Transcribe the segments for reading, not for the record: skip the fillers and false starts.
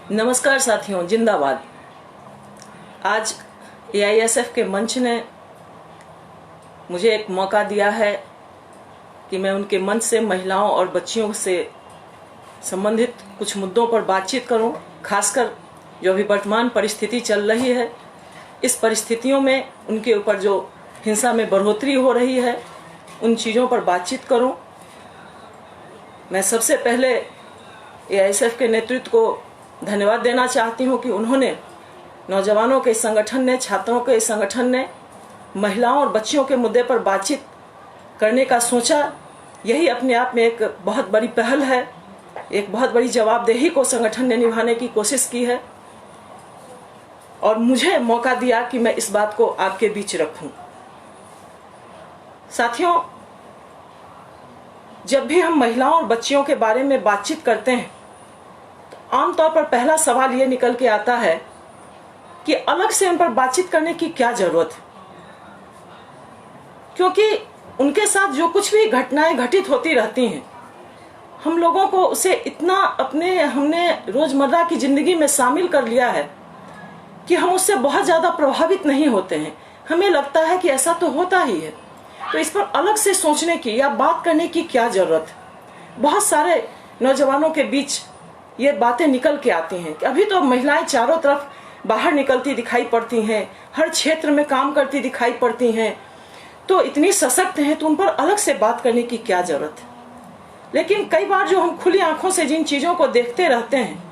नमस्कार साथियों, जिंदाबाद। आज एआईएसएफ के मंच ने मुझे एक मौका दिया है कि मैं उनके मंच से महिलाओं और बच्चियों से संबंधित कुछ मुद्दों पर बातचीत करूं। खासकर जो अभी वर्तमान परिस्थिति चल रही है, इस परिस्थितियों में उनके ऊपर जो हिंसा में बढ़ोतरी हो रही है, उन चीज़ों पर बातचीत करूं। मैं सबसे पहले एआईएसएफ के नेतृत्व को धन्यवाद देना चाहती हूं कि उन्होंने, नौजवानों के संगठन ने, छात्रों के संगठन ने महिलाओं और बच्चियों के मुद्दे पर बातचीत करने का सोचा। यही अपने आप में एक बहुत बड़ी पहल है, एक बहुत बड़ी जवाबदेही को संगठन ने निभाने की कोशिश की है और मुझे मौका दिया कि मैं इस बात को आपके बीच रखूं। साथियों, जब भी हम महिलाओं और बच्चियों के बारे में बातचीत करते हैं तो आमतौर पर पहला सवाल ये निकल के आता है कि अलग से उन पर बातचीत करने की क्या जरूरत है, क्योंकि उनके साथ जो कुछ भी घटनाएं घटित होती रहती हैं, हम लोगों को उसे इतना हमने रोजमर्रा की जिंदगी में शामिल कर लिया है कि हम उससे बहुत ज्यादा प्रभावित नहीं होते हैं। हमें लगता है कि ऐसा तो होता ही है, तो इस पर अलग से सोचने की या बात करने की क्या जरूरत है। बहुत सारे नौजवानों के बीच ये बातें निकल के आती हैं कि अभी तो महिलाएं चारों तरफ बाहर निकलती दिखाई पड़ती हैं, हर क्षेत्र में काम करती दिखाई पड़ती हैं, तो इतनी सशक्त हैं, तो उन पर अलग से बात करने की क्या जरूरत है। लेकिन कई बार जो हम खुली आंखों से जिन चीजों को देखते रहते हैं,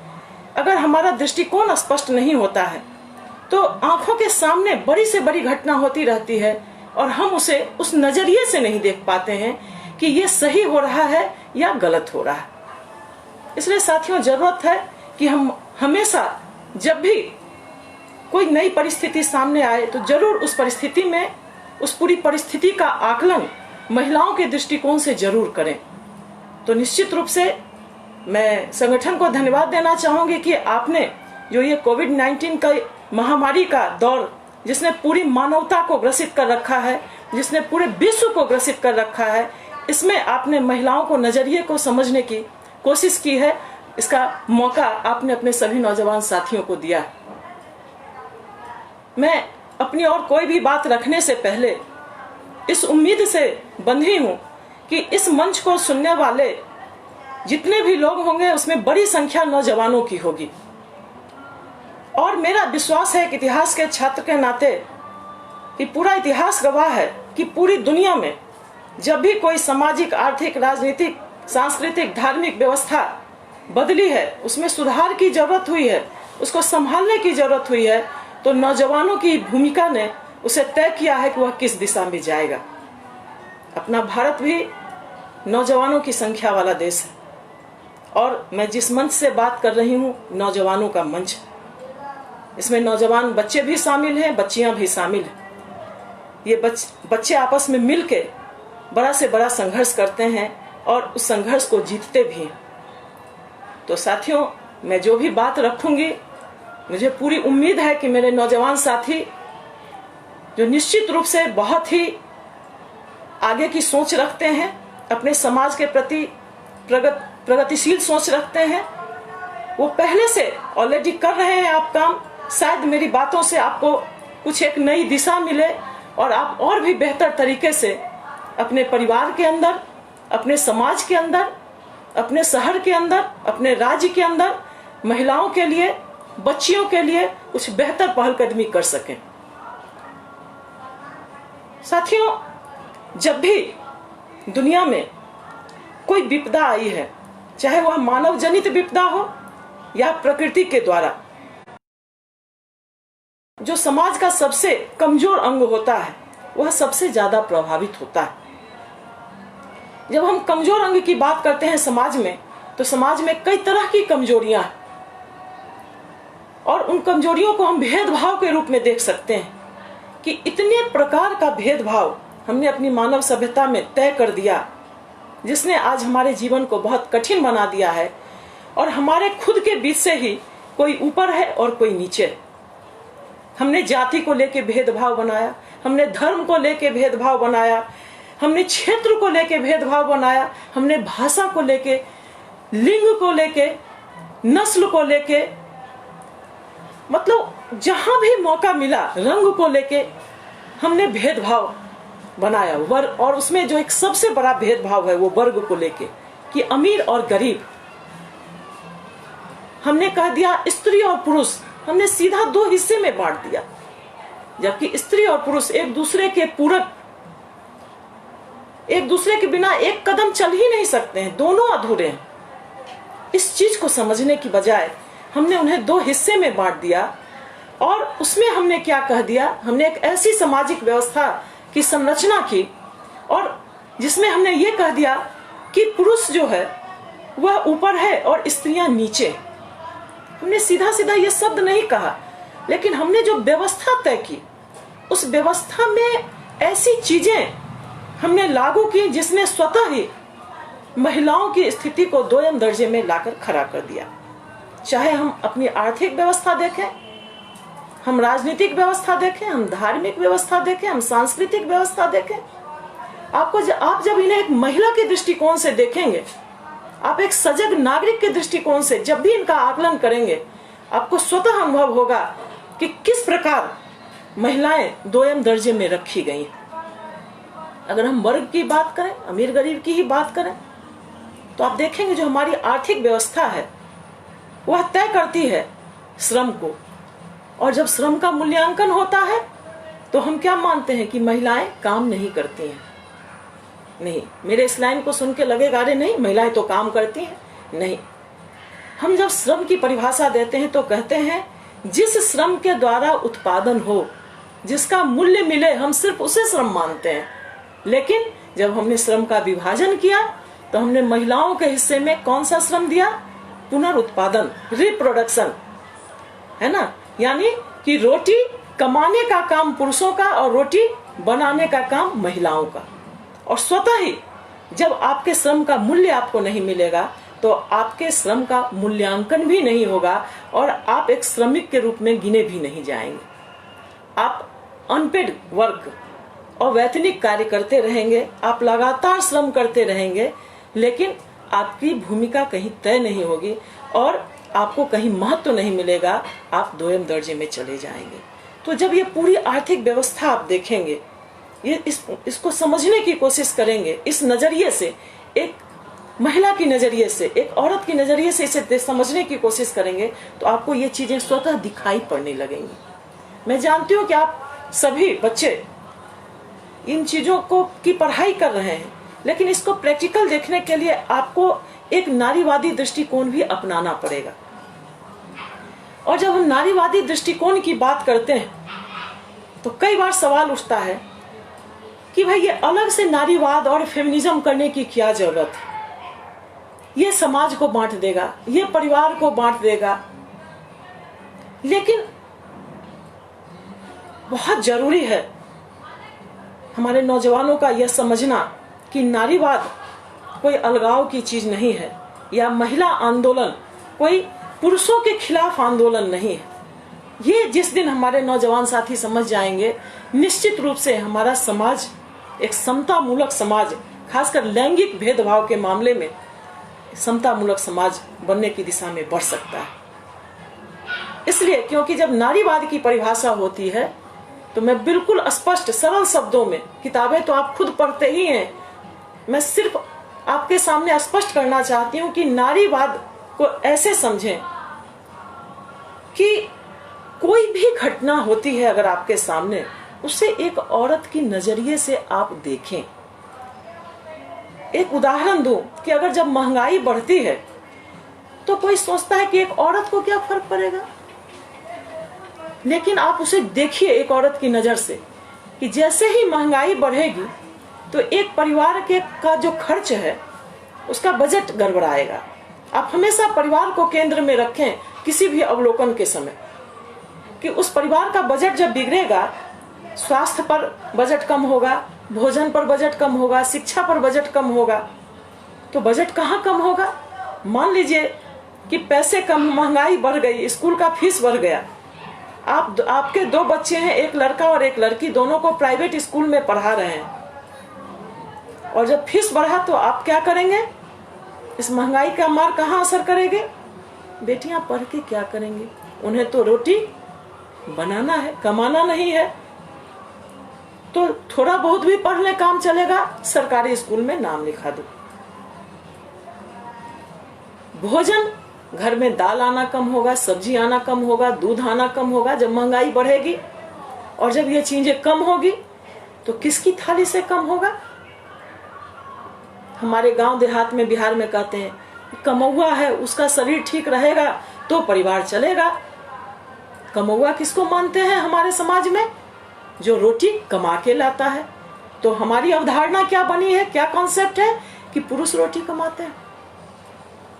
अगर हमारा दृष्टिकोण स्पष्ट नहीं होता है तो आंखों के सामने बड़ी से बड़ी घटना होती रहती है और हम उसे उस नजरिए से नहीं देख पाते हैं कि ये सही हो रहा है या गलत हो रहा है। इसलिए साथियों, जरूरत है कि हम हमेशा जब भी कोई नई परिस्थिति सामने आए तो जरूर उस परिस्थिति में उस पूरी परिस्थिति का आकलन महिलाओं के दृष्टिकोण से जरूर करें। तो निश्चित रूप से मैं संगठन को धन्यवाद देना चाहूंगी कि आपने जो ये कोविड-19 का महामारी का दौर, जिसने पूरी मानवता को ग्रसित कर रखा है, जिसने पूरे विश्व को ग्रसित कर रखा है, इसमें आपने महिलाओं को नजरिए को समझने की कोशिश की है। इसका मौका आपने अपने सभी नौजवान साथियों को दिया। मैं अपनी और कोई भी बात रखने से पहले इस उम्मीद से बंधी हूं कि इस मंच को सुनने वाले जितने भी लोग होंगे उसमें बड़ी संख्या नौजवानों की होगी और मेरा विश्वास है कि इतिहास के छात्र के नाते कि पूरा इतिहास गवाह है कि पूरी दुनिया में जब भी कोई सामाजिक, आर्थिक, राजनीतिक, सांस्कृतिक, धार्मिक व्यवस्था बदली है, उसमें सुधार की जरूरत हुई है, उसको संभालने की जरूरत हुई है, तो नौजवानों की भूमिका ने उसे तय किया है कि वह किस दिशा में जाएगा। अपना भारत भी नौजवानों की संख्या वाला देश है और मैं जिस मंच से बात कर रही हूँ, नौजवानों का मंच है। इसमें नौजवान बच्चे भी शामिल हैं, बच्चियां भी शामिल हैं। ये बच्चे आपस में मिलके बड़ा से बड़ा संघर्ष करते हैं और उस संघर्ष को जीतते भी हैं। तो साथियों, मैं जो भी बात रखूंगी, मुझे पूरी उम्मीद है कि मेरे नौजवान साथी जो निश्चित रूप से बहुत ही आगे की सोच रखते हैं, अपने समाज के प्रति प्रगतिशील सोच रखते हैं, वो पहले से ऑलरेडी कर रहे हैं आप काम। शायद मेरी बातों से आपको कुछ एक नई दिशा मिले और आप और भी बेहतर तरीके से अपने परिवार के अंदर, अपने समाज के अंदर, अपने शहर के अंदर, अपने राज्य के अंदर महिलाओं के लिए, बच्चियों के लिए कुछ बेहतर पहलकदमी कर सकें। साथियों, जब भी दुनिया में कोई विपदा आई है, चाहे वह मानव जनित विपदा हो या प्रकृति के द्वारा, जो समाज का सबसे कमजोर अंग होता है वह सबसे ज्यादा प्रभावित होता है। जब हम कमजोर अंग की बात करते हैं समाज में, तो समाज में कई तरह की कमजोरियां हैं और उन कमजोरियों को हम भेदभाव के रूप में देख सकते हैं कि इतने प्रकार का भेदभाव हमने अपनी मानव सभ्यता में तय कर दिया, जिसने आज हमारे जीवन को बहुत कठिन बना दिया है और हमारे खुद के बीच से ही कोई ऊपर है और कोई नीचे है। हमने जाति को लेके भेदभाव बनाया, हमने धर्म को लेके भेदभाव बनाया, हमने क्षेत्र को लेके भेदभाव बनाया, हमने भाषा को लेके, लिंग को लेके, नस्ल को लेके, मतलब जहां भी मौका मिला रंग को लेके हमने भेदभाव बनाया। वर्ग, और उसमें जो एक सबसे बड़ा भेदभाव है वो वर्ग को लेके कि अमीर और गरीब। हमने कह दिया स्त्री और पुरुष, हमने सीधा दो हिस्से में बांट दिया, जबकि स्त्री और पुरुष एक दूसरे के पूरक, एक दूसरे के बिना एक कदम चल ही नहीं सकते हैं, दोनों अधूरे हैं। इस चीज को समझने की बजाय हमने उन्हें दो हिस्से में बांट दिया और उसमें हमने क्या कह दिया, हमने एक ऐसी सामाजिक व्यवस्था की संरचना की और जिसमें हमने ये कह दिया कि पुरुष जो है वह ऊपर है और स्त्रियां नीचे। हमने सीधा सीधा ये शब्द नहीं कहा, लेकिन हमने जो व्यवस्था तय की उस व्यवस्था में ऐसी चीजें हमने लागू की जिसने स्वतः ही महिलाओं की स्थिति को दोयम दर्जे में लाकर खड़ा कर दिया। चाहे हम अपनी आर्थिक व्यवस्था देखें, हम राजनीतिक व्यवस्था देखें, हम धार्मिक व्यवस्था देखें, हम सांस्कृतिक व्यवस्था देखें, आप जब इन्हें एक महिला के दृष्टिकोण से देखेंगे, आप एक सजग नागरिक के दृष्टिकोण से जब भी इनका आकलन करेंगे, आपको स्वतः अनुभव होगा कि किस प्रकार महिलाएं दोयम दर्जे में रखी गई। अगर हम वर्ग की बात करें, अमीर गरीब की ही बात करें, तो आप देखेंगे जो हमारी आर्थिक व्यवस्था है वह तय करती है श्रम को, और जब श्रम का मूल्यांकन होता है तो हम क्या मानते हैं कि महिलाएं काम नहीं करती हैं। नहीं, मेरे इस लाइन को सुन के लगेगा अरे नहीं महिलाएं तो काम करती हैं, नहीं। हम जब श्रम की परिभाषा देते हैं तो कहते हैं जिस श्रम के द्वारा उत्पादन हो, जिसका मूल्य मिले, हम सिर्फ उसे श्रम मानते हैं। लेकिन जब हमने श्रम का विभाजन किया तो हमने महिलाओं के हिस्से में कौन सा श्रम दिया? पुनरुत्पादन, रिप्रोडक्शन, है ना। यानी कि रोटी कमाने का काम पुरुषों का और रोटी बनाने का काम महिलाओं का। और स्वतः ही जब आपके श्रम का मूल्य आपको नहीं मिलेगा तो आपके श्रम का मूल्यांकन भी नहीं होगा और आप एक श्रमिक के रूप में गिने भी नहीं जाएंगे। आप अनपेड वर्क और वैतनिक कार्य करते रहेंगे, आप लगातार श्रम करते रहेंगे, लेकिन आपकी भूमिका कहीं तय नहीं होगी और आपको कहीं महत्व नहीं मिलेगा, आप दोयम दर्जे में चले जाएंगे। तो जब ये पूरी आर्थिक व्यवस्था आप देखेंगे, ये इसको समझने की कोशिश करेंगे, इस नजरिए से, एक महिला की नजरिए से, एक औरत की नजरिए से इसे समझने की कोशिश करेंगे तो आपको ये चीजें स्वतः दिखाई पड़ने लगेंगी। मैं जानती हूँ कि आप सभी बच्चे इन चीजों को की पढ़ाई कर रहे हैं, लेकिन इसको प्रैक्टिकल देखने के लिए आपको एक नारीवादी दृष्टिकोण भी अपनाना पड़ेगा। और जब हम नारीवादी दृष्टिकोण की बात करते हैं तो कई बार सवाल उठता है कि भाई ये अलग से नारीवाद और फेमिनिज्म करने की क्या जरूरत है? ये समाज को बांट देगा, ये परिवार को बांट देगा। लेकिन बहुत जरूरी है हमारे नौजवानों का यह समझना कि नारीवाद कोई अलगाव की चीज नहीं है, या महिला आंदोलन कोई पुरुषों के खिलाफ आंदोलन नहीं है। ये जिस दिन हमारे नौजवान साथी समझ जाएंगे, निश्चित रूप से हमारा समाज एक समतामूलक समाज, खासकर लैंगिक भेदभाव के मामले में समतामूलक समाज बनने की दिशा में बढ़ सकता है। इसलिए क्योंकि जब नारीवाद की परिभाषा होती है तो मैं बिल्कुल स्पष्ट सरल शब्दों में, किताबें तो आप खुद पढ़ते ही हैं, मैं सिर्फ आपके सामने स्पष्ट करना चाहती हूं कि नारीवाद को ऐसे समझें कि कोई भी घटना होती है अगर आपके सामने, उसे एक औरत की नजरिए से आप देखें। एक उदाहरण दूं कि अगर जब महंगाई बढ़ती है तो कोई सोचता है कि एक औरत को क्या फर्क पड़ेगा, लेकिन आप उसे देखिए एक औरत की नजर से कि जैसे ही महंगाई बढ़ेगी तो एक परिवार के का जो खर्च है उसका बजट गड़बड़ाएगा। आप हमेशा परिवार को केंद्र में रखें किसी भी अवलोकन के समय, कि उस परिवार का बजट जब बिगड़ेगा, स्वास्थ्य पर बजट कम होगा, भोजन पर बजट कम होगा, शिक्षा पर बजट कम होगा। तो बजट कहाँ कम होगा? मान लीजिए कि पैसे कम, महंगाई बढ़ गई, स्कूल का फीस बढ़ गया, आपके दो बच्चे हैं, एक लड़का और एक लड़की, दोनों को प्राइवेट स्कूल में पढ़ा रहे हैं, और जब फीस बढ़ा तो आप क्या करेंगे? इस महंगाई का मार कहाँ असर करेंगे? बेटियां पढ़ के क्या करेंगे? उन्हें तो रोटी बनाना है, कमाना नहीं है। तो थोड़ा बहुत भी पढ़ ले काम चलेगा, सरकारी स्कूल में नाम लिखा दो। भोजन, घर में दाल आना कम होगा, सब्जी आना कम होगा, दूध आना कम होगा। जब महंगाई बढ़ेगी और जब ये चीजें कम होगी तो किसकी थाली से कम होगा? हमारे गांव देहात में, बिहार में कहते हैं कमौआ है, उसका शरीर ठीक रहेगा तो परिवार चलेगा। कमौआ किसको मानते हैं हमारे समाज में? जो रोटी कमा के लाता है। तो हमारी अवधारणा क्या बनी है, क्या कॉन्सेप्ट है कि पुरुष रोटी कमाते हैं।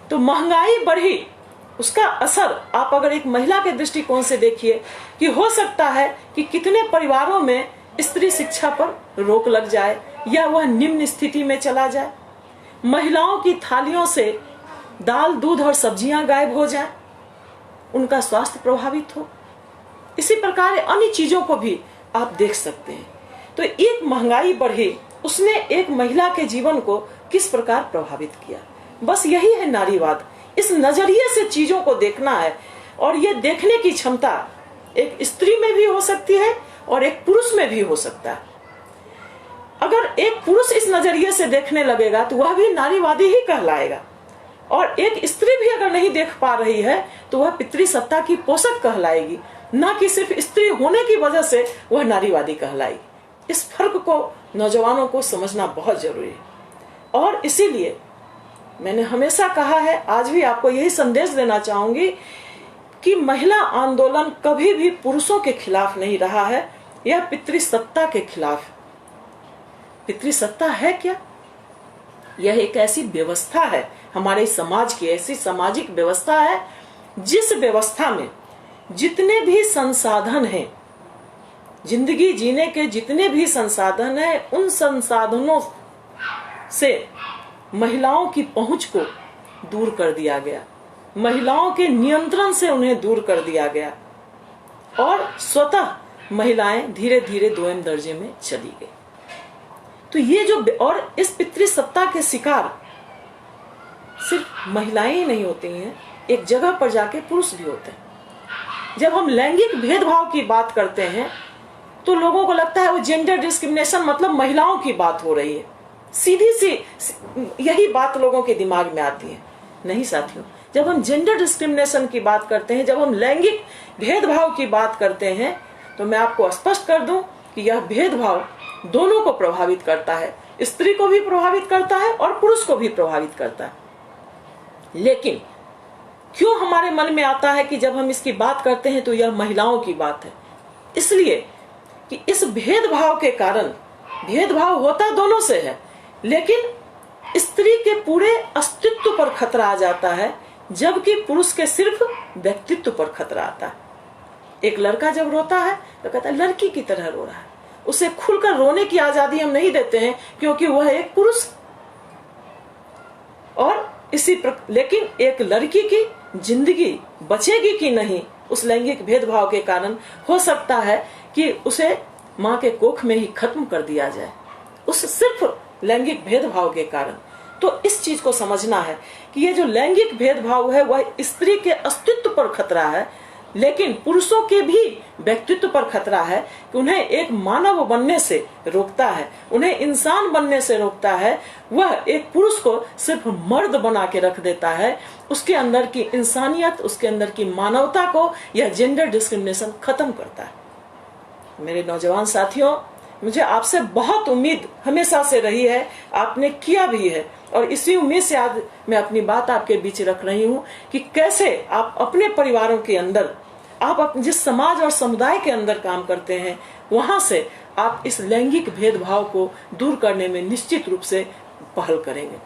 तो महंगाई बढ़ी, उसका असर आप अगर एक महिला के दृष्टिकोण से देखिए कि हो सकता है कि कितने परिवारों में स्त्री शिक्षा पर रोक लग जाए या वह निम्न स्थिति में चला जाए। महिलाओं की थालियों से दाल, दूध और सब्जियां गायब हो जाए, उनका स्वास्थ्य प्रभावित हो। इसी प्रकार अन्य चीजों को भी आप देख सकते हैं। तो एक महंगाई बढ़ी, उसने एक महिला के जीवन को किस प्रकार प्रभावित किया। बस यही है नारीवाद। इस नजरिए से चीजों को देखना है और ये देखने की क्षमता एक स्त्री में भी हो सकती है और एक पुरुष में भी हो सकता है। अगर एक पुरुष इस नजरिए से देखने लगेगा तो वह भी नारीवादी ही कहलाएगा, और एक स्त्री भी अगर नहीं देख पा रही है तो वह पितृसत्ता की पोषक कहलाएगी, ना कि सिर्फ स्त्री होने की वजह से वह नारीवादी कहलाएगी। इस फर्क को नौजवानों को समझना बहुत जरूरी है। और इसीलिए मैंने हमेशा कहा है, आज भी आपको यही संदेश देना चाहूंगी कि महिला आंदोलन कभी भी पुरुषों के खिलाफ नहीं रहा है या पितृसत्ता के खिलाफ। पितृसत्ता है क्या? यह एक ऐसी व्यवस्था है हमारे समाज की, ऐसी सामाजिक व्यवस्था है जिस व्यवस्था में जितने भी संसाधन हैं, जिंदगी जीने के जितने भी संसाधन हैं, उन संसाधनों से महिलाओं की पहुंच को दूर कर दिया गया, महिलाओं के नियंत्रण से उन्हें दूर कर दिया गया और स्वतः महिलाएं धीरे धीरे दोयम दर्जे में चली गई। तो ये जो, और इस पितृसत्ता के शिकार सिर्फ महिलाएं ही नहीं होती हैं, एक जगह पर जाके पुरुष भी होते हैं। जब हम लैंगिक भेदभाव की बात करते हैं तो लोगों को लगता है वो जेंडर डिस्क्रिमिनेशन मतलब महिलाओं की बात हो रही है, सीधी सी यही बात लोगों के दिमाग में आती है। नहीं साथियों, जब हम जेंडर डिस्क्रिमिनेशन की बात करते हैं, जब हम लैंगिक भेदभाव की बात करते हैं, तो मैं आपको स्पष्ट कर दूं कि यह भेदभाव दोनों को प्रभावित करता है, स्त्री को भी प्रभावित करता है और पुरुष को भी प्रभावित करता है। लेकिन क्यों हमारे मन में आता है कि जब हम इसकी बात करते हैं तो यह महिलाओं की बात है? इसलिए कि इस भेदभाव के कारण, भेदभाव होता दोनों से है, लेकिन स्त्री के पूरे अस्तित्व पर खतरा आ जाता है, जबकि पुरुष के सिर्फ व्यक्तित्व पर खतरा आता है। एक लड़का जब रोता है तो कहता है लड़की की तरह रो रहा है, उसे खुलकर रोने की आजादी हम नहीं देते हैं क्योंकि वह एक पुरुष। और लेकिन एक लड़की की जिंदगी बचेगी कि नहीं उस लैंगिक भेदभाव के कारण, हो सकता है कि उसे मां के कोख में ही खत्म कर दिया जाए, उस सिर्फ लैंगिक भेदभाव के कारण। तो इस चीज को समझना है कि ये जो लैंगिक भेदभाव है वह स्त्री के अस्तित्व पर खतरा है, लेकिन पुरुषों के भी व्यक्तित्व पर खतरा है कि उन्हें एक मानव बनने से रोकता है, उन्हें इंसान बनने से रोकता है। वह एक पुरुष को सिर्फ मर्द बना के रख देता है, उसके अंदर की इंसानियत, उसके अंदर की मानवता को यह जेंडर डिस्क्रिमिनेशन खत्म करता है। मेरे नौजवान साथियों, मुझे आपसे बहुत उम्मीद हमेशा से रही है, आपने किया भी है, और इसी उम्मीद से आज मैं अपनी बात आपके बीच रख रही हूँ कि कैसे आप अपने परिवारों के अंदर, आप जिस समाज और समुदाय के अंदर काम करते हैं, वहां से आप इस लैंगिक भेदभाव को दूर करने में निश्चित रूप से पहल करेंगे।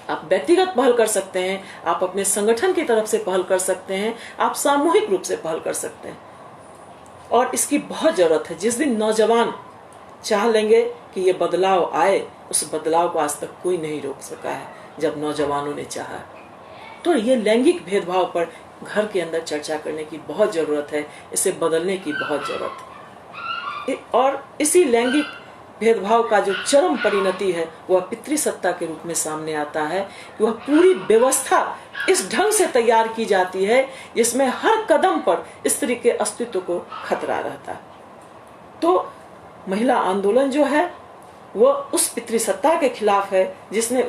आप व्यक्तिगत पहल कर सकते हैं, आप अपने संगठन की तरफ से पहल कर सकते हैं, आप सामूहिक रूप से पहल कर सकते हैं, और इसकी बहुत जरूरत है। जिस दिन नौजवान चाह लेंगे कि ये बदलाव आए, उस बदलाव को आज तक कोई नहीं रोक सका है जब नौजवानों ने चाहा। तो ये लैंगिक भेदभाव पर घर के अंदर चर्चा करने की बहुत जरूरत है, इसे बदलने की बहुत जरूरत है। और इसी लैंगिक भेदभाव का जो चरम परिणति है वह पितृसत्ता के रूप में सामने आता है कि वह पूरी व्यवस्था इस ढंग से तैयार की जाती है जिसमें हर कदम पर स्त्री के अस्तित्व को खतरा रहता है। तो महिला आंदोलन जो है वो उस पितृसत्ता के खिलाफ है जिसने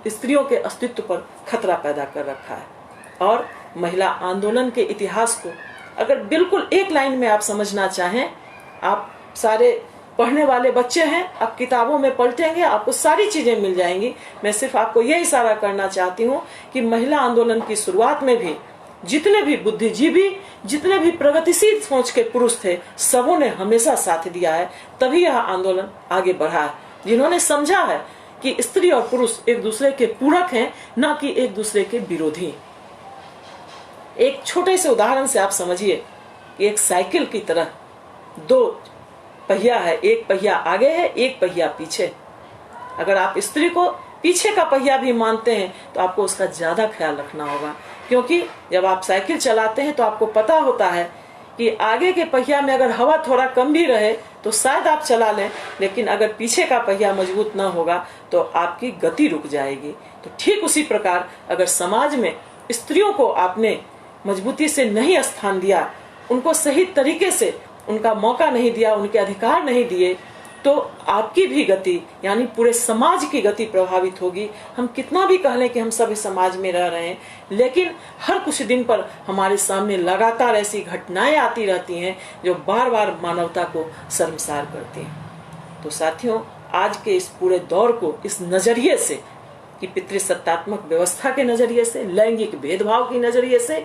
स्त्रियों के अस्तित्व पर खतरा पैदा कर रखा है। और महिला आंदोलन के इतिहास को अगर बिल्कुल एक लाइन में आप समझना चाहें, आप सारे पढ़ने वाले बच्चे हैं, आप किताबों में पलटेंगे, आपको सारी चीजें मिल जाएंगी। मैं सिर्फ आपको यह इशारा करना चाहती हूँ कि महिला आंदोलन की शुरुआत में भी जितने भी बुद्धिजीवी, जितने भी प्रगतिशील सोच के पुरुष थे, सबों ने हमेशा साथ दिया है, तभी यह आंदोलन आगे बढ़ा है। जिन्होंने समझा है कि स्त्री और पुरुष एक दूसरे के पूरक हैं, न कि एक दूसरे के विरोधी। एक छोटे से उदाहरण से आप समझिए कि एक साइकिल की तरह दो पहिया है, एक पहिया आगे है, एक पहिया पीछे। अगर आप स्त्री को पीछे का पहिया भी मानते हैं तो आपको उसका ज्यादा ख्याल रखना होगा, क्योंकि जब आप साइकिल चलाते हैं तो आपको पता होता है कि आगे के पहिया में अगर हवा थोड़ा कम भी रहे तो शायद आप चला लें, लेकिन अगर पीछे का पहिया मजबूत ना होगा तो आपकी गति रुक जाएगी। तो ठीक उसी प्रकार अगर समाज में स्त्रियों को आपने मजबूती से नहीं स्थान दिया, उनको सही तरीके से उनका मौका नहीं दिया, उनके अधिकार नहीं दिए, तो आपकी भी गति यानी पूरे समाज की गति प्रभावित होगी। हम कितना भी कह लें कि हम सभी समाज में रह रहे हैं, लेकिन हर कुछ दिन पर हमारे सामने लगातार ऐसी घटनाएं आती रहती हैं जो बार बार मानवता को शर्मसार करती हैं। तो साथियों, आज के इस पूरे दौर को इस नजरिए से कि पितृसत्तात्मक व्यवस्था के नजरिए से, लैंगिक भेदभाव के नजरिए से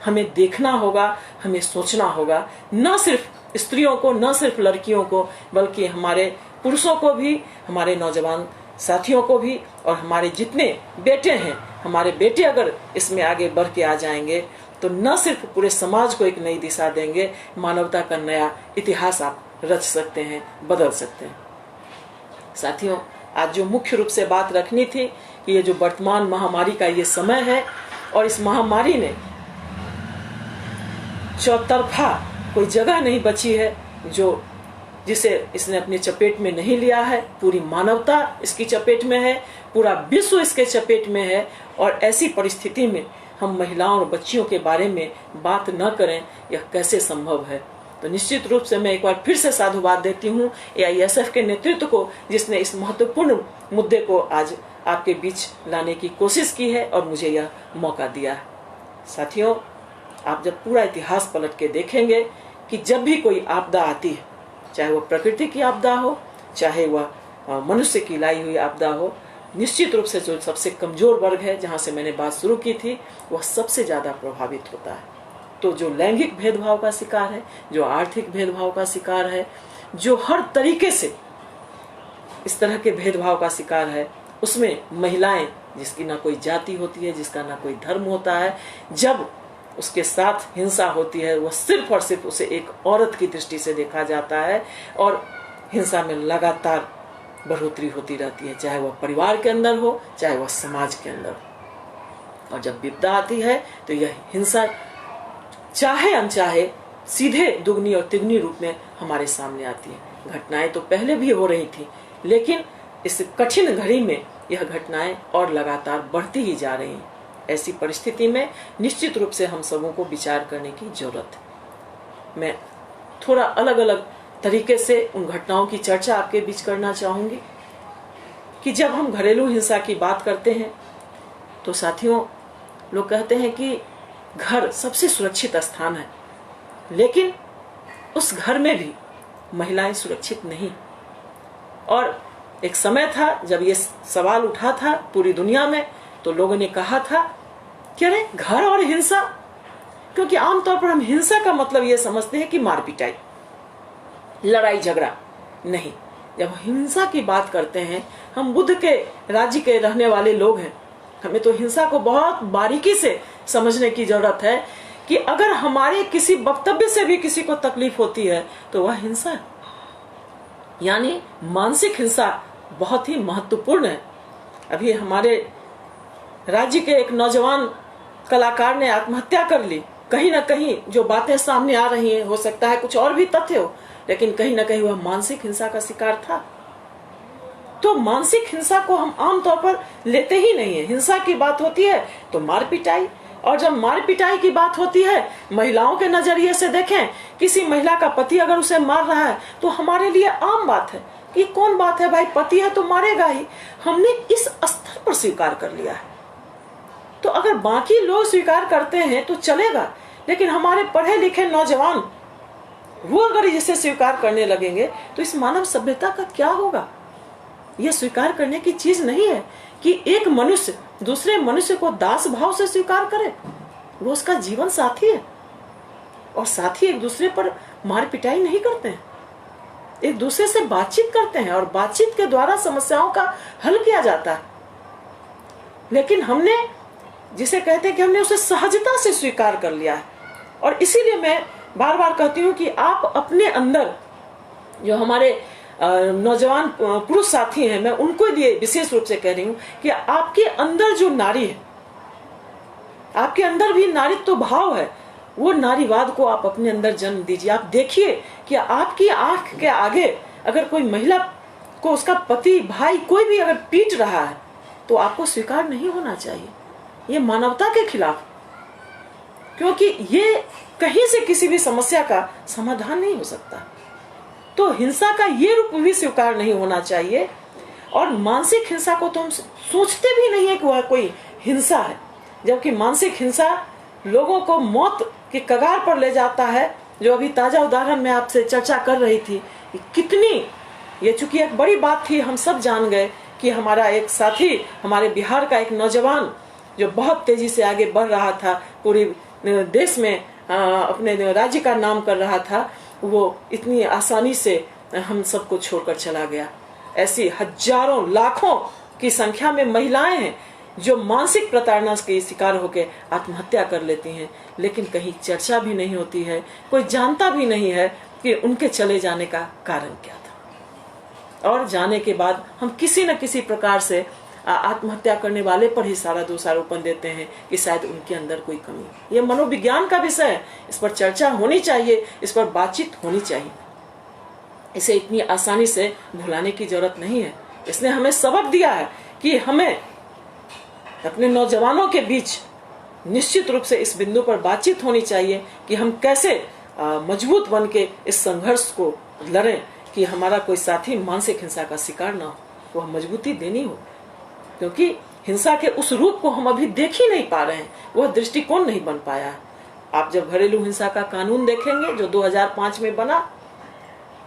हमें देखना होगा, हमें सोचना होगा। न सिर्फ स्त्रियों को, न सिर्फ लड़कियों को, बल्कि हमारे पुरुषों को भी, हमारे नौजवान साथियों को भी, और हमारे जितने बेटे हैं, हमारे बेटे अगर इसमें आगे बढ़ के आ जाएंगे तो न सिर्फ पूरे समाज को एक नई दिशा देंगे, मानवता का नया इतिहास आप रच सकते हैं, बदल सकते हैं। साथियों, आज जो मुख्य रूप से बात रखनी थी कि ये जो वर्तमान महामारी का ये समय है, और इस महामारी ने चौतरफा कोई जगह नहीं बची है जिसे इसने अपनी चपेट में नहीं लिया है। पूरी मानवता इसकी चपेट में है, पूरा विश्व इसके चपेट में है, और ऐसी परिस्थिति में हम महिलाओं और बच्चियों के बारे में बात न करें, यह कैसे संभव है। तो निश्चित रूप से मैं एक बार फिर से साधुवाद देती हूँ AISF के नेतृत्व को, जिसने इस महत्वपूर्ण मुद्दे को आज आपके बीच लाने की कोशिश की है और मुझे यह मौका दिया है। साथियों, आप जब पूरा इतिहास पलट के देखेंगे कि जब भी कोई आपदा आती है, चाहे वह प्रकृति की आपदा हो, चाहे वह मनुष्य की लाई हुई आपदा हो, निश्चित रूप से जो सबसे कमजोर वर्ग है, जहां से मैंने बात शुरू की थी, वह सबसे ज्यादा प्रभावित होता है। तो जो लैंगिक भेदभाव का शिकार है, जो आर्थिक भेदभाव का शिकार है, जो हर तरीके से इस तरह के भेदभाव का शिकार है, उसमें महिलाएं, जिसकी ना कोई जाति होती है, जिसका ना कोई धर्म होता है, जब उसके साथ हिंसा होती है, वह सिर्फ और सिर्फ उसे एक औरत की दृष्टि से देखा जाता है, और हिंसा में लगातार बढ़ोतरी होती रहती है, चाहे वह परिवार के अंदर हो, चाहे वह समाज के अंदर। और जब विपदा आती है तो यह हिंसा चाहे अनचाहे सीधे दुगनी और तिगुनी रूप में हमारे सामने आती है। घटनाएं तो पहले भी हो रही थी, लेकिन इस कठिन घड़ी में यह घटनाएं और लगातार बढ़ती ही जा रही हैं। ऐसी परिस्थिति में निश्चित रूप से हम सबों को विचार करने की जरूरत है। मैं थोड़ा अलग अलग तरीके से उन घटनाओं की चर्चा आपके बीच करना चाहूंगी कि जब हम घरेलू हिंसा की बात करते हैं तो साथियों, लोग कहते हैं कि घर सबसे सुरक्षित स्थान है, लेकिन उस घर में भी महिलाएं सुरक्षित नहीं। और एक समय था जब ये सवाल उठा था पूरी दुनिया में, तो लोगों ने कहा था कि अरे घर और हिंसा, क्योंकि आमतौर पर हम हिंसा का मतलब ये समझते हैं कि मार पिटाई, लड़ाई झगड़ा। नहीं, जब हिंसा की बात करते हैं, हम बुद्ध के राज्य के रहने वाले लोग हैं, हमें तो हिंसा को बहुत बारीकी से समझने की जरूरत है कि अगर हमारे किसी वक्तव्य से भी किसी को तकलीफ होती है तो वह हिंसा है। यानी मानसिक हिंसा बहुत ही महत्वपूर्ण है। अभी हमारे राज्य के एक नौजवान कलाकार ने आत्महत्या कर ली। कहीं ना कहीं जो बातें सामने आ रही हैं, हो सकता है कुछ और भी तथ्य हो, लेकिन कहीं ना कहीं वह मानसिक हिंसा का शिकार था। तो मानसिक हिंसा को हम आमतौर पर लेते ही नहीं है। हिंसा की बात होती है तो मार पिटाई, और जब मार पिटाई की बात होती है, महिलाओं के नजरिए से देखें, किसी महिला का पति अगर उसे मार रहा है तो हमारे लिए आम बात है कि कौन बात है भाई, पति है तो मारेगा ही। हमने इस स्तर पर स्वीकार कर लिया है। तो अगर बाकी लोग स्वीकार करते हैं तो चलेगा, लेकिन हमारे पढ़े लिखे नौजवान वो अगर इसे स्वीकार करने लगेंगे तो इस मानव सभ्यता का क्या होगा। यह स्वीकार करने की चीज नहीं है कि एक मनुष्य दूसरे मनुष्य को दास भाव से स्वीकार करे। वो उसका जीवन साथी है, और साथी एक दूसरे पर मार पिटाई नहीं करते हैं, एक दूसरे से बातचीत करते हैं और बातचीत के द्वारा समस्याओं का हल किया जाता है। लेकिन हमने जिसे कहते हैं कि हमने उसे सहजता से स्वीकार कर लिया है। और इसीलिए मैं बार बार कहती हूँ कि आप अपने अंदर जो हमारे नौजवान पुरुष साथी हैं, मैं उनको लिए विशेष रूप से कह रही हूँ कि आपके अंदर जो नारी है, आपके अंदर भी नारीत्व भाव है, वो नारीवाद को आप अपने अंदर जन्म दीजिए। आप देखिए कि आपकी आंख के आगे अगर कोई महिला को उसका पति, भाई, कोई भी अगर पीट रहा है तो आपको स्वीकार नहीं होना चाहिए। ये मानवता के खिलाफ, क्योंकि ये कहीं से किसी भी समस्या का समाधान नहीं हो सकता। तो हिंसा का ये रूप भी स्वीकार नहीं होना चाहिए। और मानसिक हिंसा को तो हम सोचते भी नहीं है कि वह कोई हिंसा है, जबकि मानसिक हिंसा लोगों को मौत के कगार पर ले जाता है। जो अभी ताजा उदाहरण मैं आपसे चर्चा कर रही थी, कितनी ये चूंकि एक बड़ी बात थी, हम सब जान गए कि हमारा एक साथी, हमारे बिहार का एक नौजवान जो बहुत तेजी से आगे बढ़ रहा था, पूरी देश में अपने राज्य का नाम कर रहा था, वो इतनी आसानी से हम सबको छोड़कर चला गया। ऐसी हजारों लाखों की संख्या में महिलाएं हैं जो मानसिक प्रताड़ना के शिकार होकर आत्महत्या कर लेती हैं, लेकिन कहीं चर्चा भी नहीं होती है, कोई जानता भी नहीं है कि उनके चले जाने का कारण क्या था। और जाने के बाद हम किसी न किसी प्रकार से आत्महत्या करने वाले पर ही सारा दोषारोपण देते हैं कि शायद उनके अंदर कोई कमी है। ये मनोविज्ञान का विषय है, इस पर चर्चा होनी चाहिए, इस पर बातचीत होनी चाहिए। इसे इतनी आसानी से भुलाने की जरूरत नहीं है। इसने हमें सबक दिया है कि हमें अपने नौजवानों के बीच निश्चित रूप से इस बिंदु पर बातचीत होनी चाहिए कि हम कैसे मजबूत बन के इस संघर्ष को लड़ें कि हमारा कोई साथी मानसिक हिंसा का शिकार ना हो। वह मजबूती देनी हो, क्योंकि हिंसा के उस रूप को हम अभी देख ही नहीं पा रहे हैं, वह दृष्टिकोण नहीं बन पाया है। आप जब घरेलू हिंसा का कानून देखेंगे जो 2005 में बना,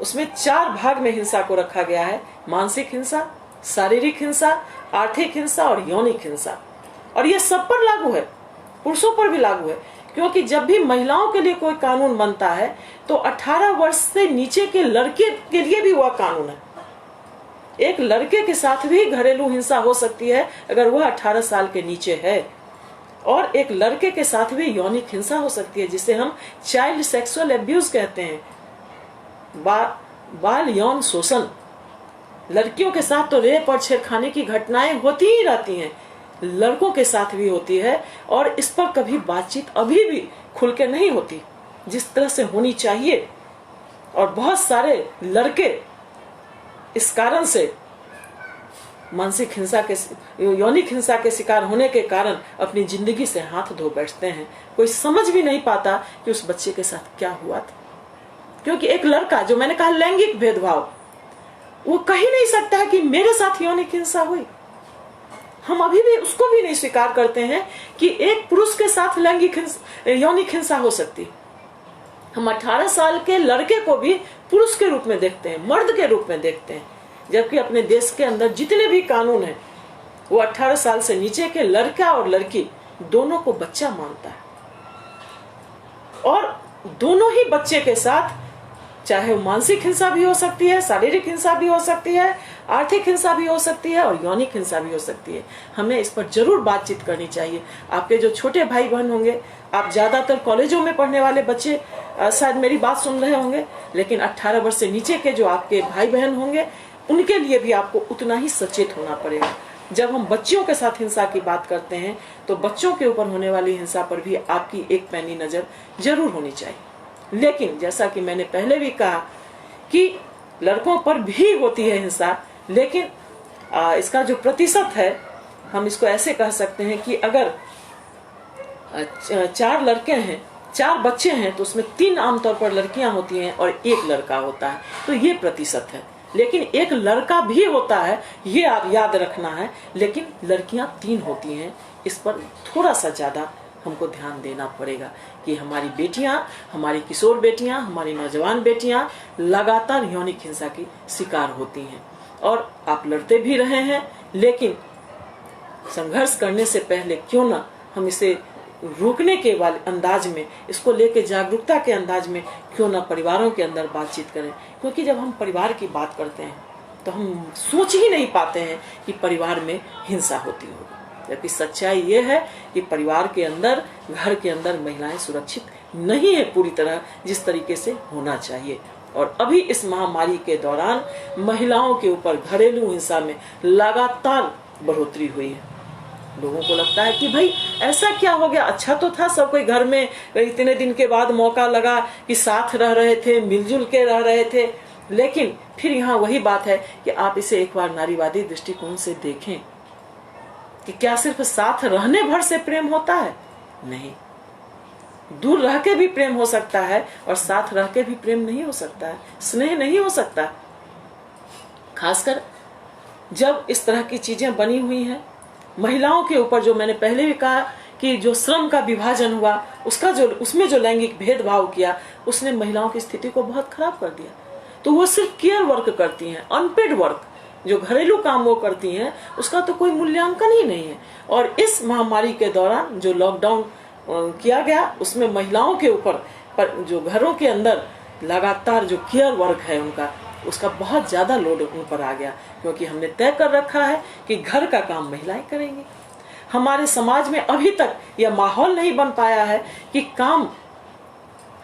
उसमें 4 भाग में हिंसा को रखा गया है: मानसिक हिंसा, शारीरिक हिंसा, आर्थिक हिंसा और यौनिक हिंसा। और यह सब पर लागू है, पुरुषों पर भी लागू है, क्योंकि जब भी महिलाओं के लिए कोई कानून बनता है तो 18 वर्ष से नीचे के लड़के के लिए भी वह कानून है। एक लड़के के साथ भी घरेलू हिंसा हो सकती है अगर वह 18 साल के नीचे है, और एक लड़के के साथ भी यौनिक हिंसा हो सकती है, जिसे हम चाइल्ड सेक्सुअल एब्यूज कहते हैं, बाल यौन शोषण। लड़कियों के साथ तो रेप और छेड़खानी की घटनाएं होती ही रहती हैं, लड़कों के साथ भी होती है, और इस पर कभी बातचीत अभी भी खुल के नहीं होती जिस तरह से होनी चाहिए। और बहुत सारे लड़के इस कारण से मानसिक हिंसा के, यौनिक हिंसा के शिकार होने के कारण अपनी जिंदगी से हाथ धो बैठते हैं। कोई समझ भी नहीं पाता कि उस बच्चे के साथ क्या हुआ था, क्योंकि एक लड़का, जो मैंने कहा लैंगिक भेदभाव, वो कह ही नहीं सकता है कि मेरे साथ यौनिक हिंसा हुई। हम अभी भी उसको भी नहीं स्वीकार करते हैं कि एक पुरुष के साथ लैंगिक यौनिक हिंसा हो सकती। हम 18 साल के लड़के को भी पुरुष के रूप में देखते हैं, मर्द के रूप में देखते हैं, जबकि अपने देश के अंदर जितने भी कानून हैं वो 18 साल से नीचे के लड़का और लड़की दोनों को बच्चा मानता है। और दोनों ही बच्चे के साथ चाहे मानसिक हिंसा भी हो सकती है, शारीरिक हिंसा भी हो सकती है, आर्थिक हिंसा भी हो सकती है और यौनिक हिंसा भी हो सकती है। हमें इस पर जरूर बातचीत करनी चाहिए। आपके जो छोटे भाई बहन होंगे, आप ज्यादातर कॉलेजों में पढ़ने वाले बच्चे शायद मेरी बात सुन रहे होंगे, लेकिन 18 वर्ष से नीचे के जो आपके भाई बहन होंगे, उनके लिए भी आपको उतना ही सचेत होना पड़ेगा। जब हम बच्चियों के साथ हिंसा की बात करते हैं तो बच्चों के ऊपर होने वाली हिंसा पर भी आपकी एक पैनी नजर जरूर होनी चाहिए। लेकिन जैसा कि मैंने पहले भी कहा कि लड़कों पर भी होती है हिंसा, लेकिन इसका जो प्रतिशत है, हम इसको ऐसे कह सकते हैं कि अगर 4 लड़के हैं, 4 बच्चे हैं, तो उसमें 3 आमतौर पर लड़कियां होती हैं और 1 लड़का होता है, तो ये प्रतिशत है। लेकिन 1 लड़का भी होता है, ये आप याद रखना है, लेकिन लड़कियां 3 होती हैं। इस पर थोड़ा सा ज्यादा हमको ध्यान देना पड़ेगा कि हमारी बेटियां, हमारी किशोर बेटियां, हमारी नौजवान बेटियां लगातार यौनिक हिंसा की शिकार होती हैं। और आप लड़ते भी रहे हैं, लेकिन संघर्ष करने से पहले क्यों ना हम इसे रोकने के वाले अंदाज में, इसको लेके जागरूकता के अंदाज में क्यों ना परिवारों के अंदर बातचीत करें। क्योंकि जब हम परिवार की बात करते हैं तो हम सोच ही नहीं पाते हैं कि परिवार में हिंसा होती होगी, जबकि सच्चाई ये है कि परिवार के अंदर, घर के अंदर महिलाएं सुरक्षित नहीं है पूरी तरह जिस तरीके से होना चाहिए। और अभी इस महामारी के दौरान महिलाओं के ऊपर घरेलू हिंसा में लगातार बढ़ोतरी हुई है। लोगों को लगता है कि भाई ऐसा क्या हो गया, अच्छा तो था सब कोई घर में, इतने दिन के बाद मौका लगा कि साथ रह रहे थे, मिलजुल के रह रहे थे। लेकिन फिर यहाँ वही बात है कि आप इसे एक बार नारीवादी दृष्टिकोण से देखें कि क्या सिर्फ साथ रहने भर से प्रेम होता है? नहीं, दूर रह के भी प्रेम हो सकता है और साथ रह के भी प्रेम नहीं हो सकता है, स्नेह नहीं हो सकता। खासकर जब इस तरह की चीजें बनी हुई हैं, महिलाओं के ऊपर, जो मैंने पहले भी कहा कि जो श्रम का विभाजन हुआ, उसमें जो लैंगिक भेदभाव किया, उसने महिलाओं की स्थिति को बहुत खराब कर दिया। तो वो सिर्फ केयर वर्क करती हैं, अनपेड वर्क, जो घरेलू काम वो करती हैं, उसका तो कोई मूल्यांकन ही नहीं है। और इस महामारी के दौरान जो लॉकडाउन किया गया, उसमें महिलाओं के ऊपर जो घरों के अंदर लगातार जो केयर वर्क है उनका, उसका बहुत ज्यादा लोड उन पर आ गया। क्योंकि हमने तय कर रखा है कि घर का काम महिलाएं करेंगी। हमारे समाज में अभी तक यह माहौल नहीं बन पाया है कि काम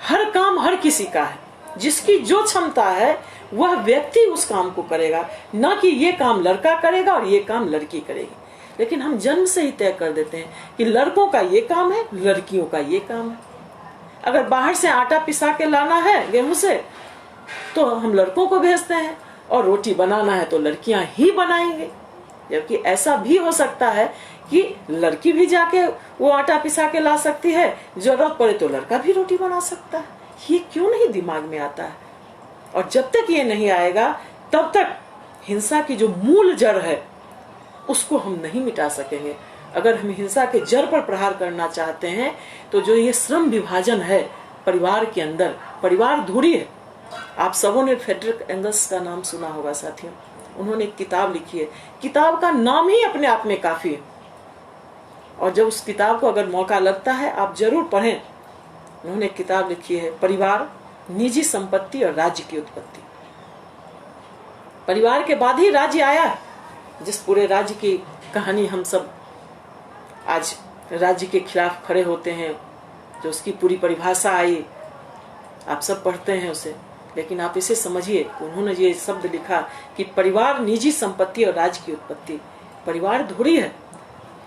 हर किसी का है, जिसकी जो क्षमता है वह व्यक्ति उस काम को करेगा, ना कि ये काम लड़का करेगा और ये काम लड़की करेगी। लेकिन हम जन्म से ही तय कर देते हैं कि लड़कों का ये काम है, लड़कियों का ये काम है। अगर बाहर से आटा पिसा के लाना है गेहूं से, तो हम लड़कों को भेजते हैं, और रोटी बनाना है तो लड़कियां ही बनाएंगे। जबकि ऐसा भी हो सकता है कि लड़की भी जाके वो आटा पिसा के ला सकती है, जरूरत पड़े तो लड़का भी रोटी बना सकता है। ये क्यों नहीं दिमाग में आता है? और जब तक ये नहीं आएगा, तब तक हिंसा की जो मूल जड़ है उसको हम नहीं मिटा सकेंगे। अगर हम हिंसा के जड़ पर प्रहार करना चाहते हैं, तो जो ये श्रम विभाजन है परिवार के अंदर, परिवार धुरी है। आप सबों ने फ्रेडरिक एंगल्स का नाम सुना होगा साथियों, उन्होंने एक किताब लिखी है, किताब का नाम ही अपने आप में काफी है। और जब उस किताब को अगर मौका लगता है आप जरूर पढ़ें। उन्होंने एक किताब लिखी है, परिवार, निजी संपत्ति और राज्य की उत्पत्ति। परिवार के बाद ही राज्य आया है, जिस पूरे राज्य की कहानी हम सब आज राज्य के खिलाफ खड़े होते हैं, जो उसकी पूरी परिभाषा आई, आप सब पढ़ते हैं उसे। लेकिन आप इसे समझिए, उन्होंने ये शब्द लिखा कि परिवार, निजी संपत्ति और राज्य की उत्पत्ति। परिवार धुरी है।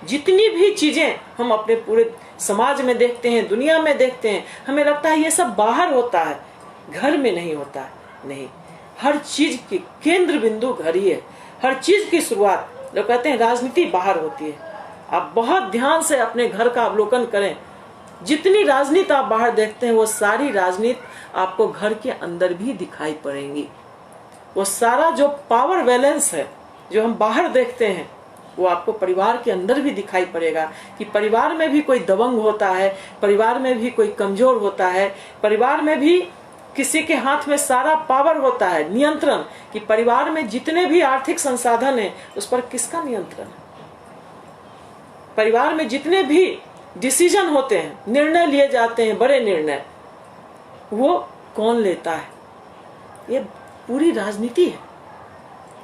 जितनी भी चीजें हम अपने पूरे समाज में देखते हैं, दुनिया में देखते हैं, हमें लगता है ये सब बाहर होता है, घर में नहीं होता है। नहीं, हर चीज की केंद्र बिंदु घर ही है। हर चीज की शुरुआत, लोग कहते हैं राजनीति बाहर होती है। आप बहुत ध्यान से अपने घर का अवलोकन करें, जितनी राजनीति आप बाहर देखते हैं वो सारी राजनीति आपको घर के अंदर भी दिखाई पड़ेंगी। वो सारा जो पावर बैलेंस है जो हम बाहर देखते हैं, वो आपको परिवार के अंदर भी दिखाई पड़ेगा कि परिवार में भी कोई दबंग होता है, परिवार में भी कोई कमजोर होता है, परिवार में भी किसी के हाथ में सारा पावर होता है, नियंत्रण, कि परिवार में जितने भी आर्थिक संसाधन हैं उस पर किसका नियंत्रण है। परिवार में जितने भी डिसीजन होते हैं, निर्णय लिए जाते हैं, बड़े निर्णय, वो कौन लेता है। ये पूरी राजनीति है,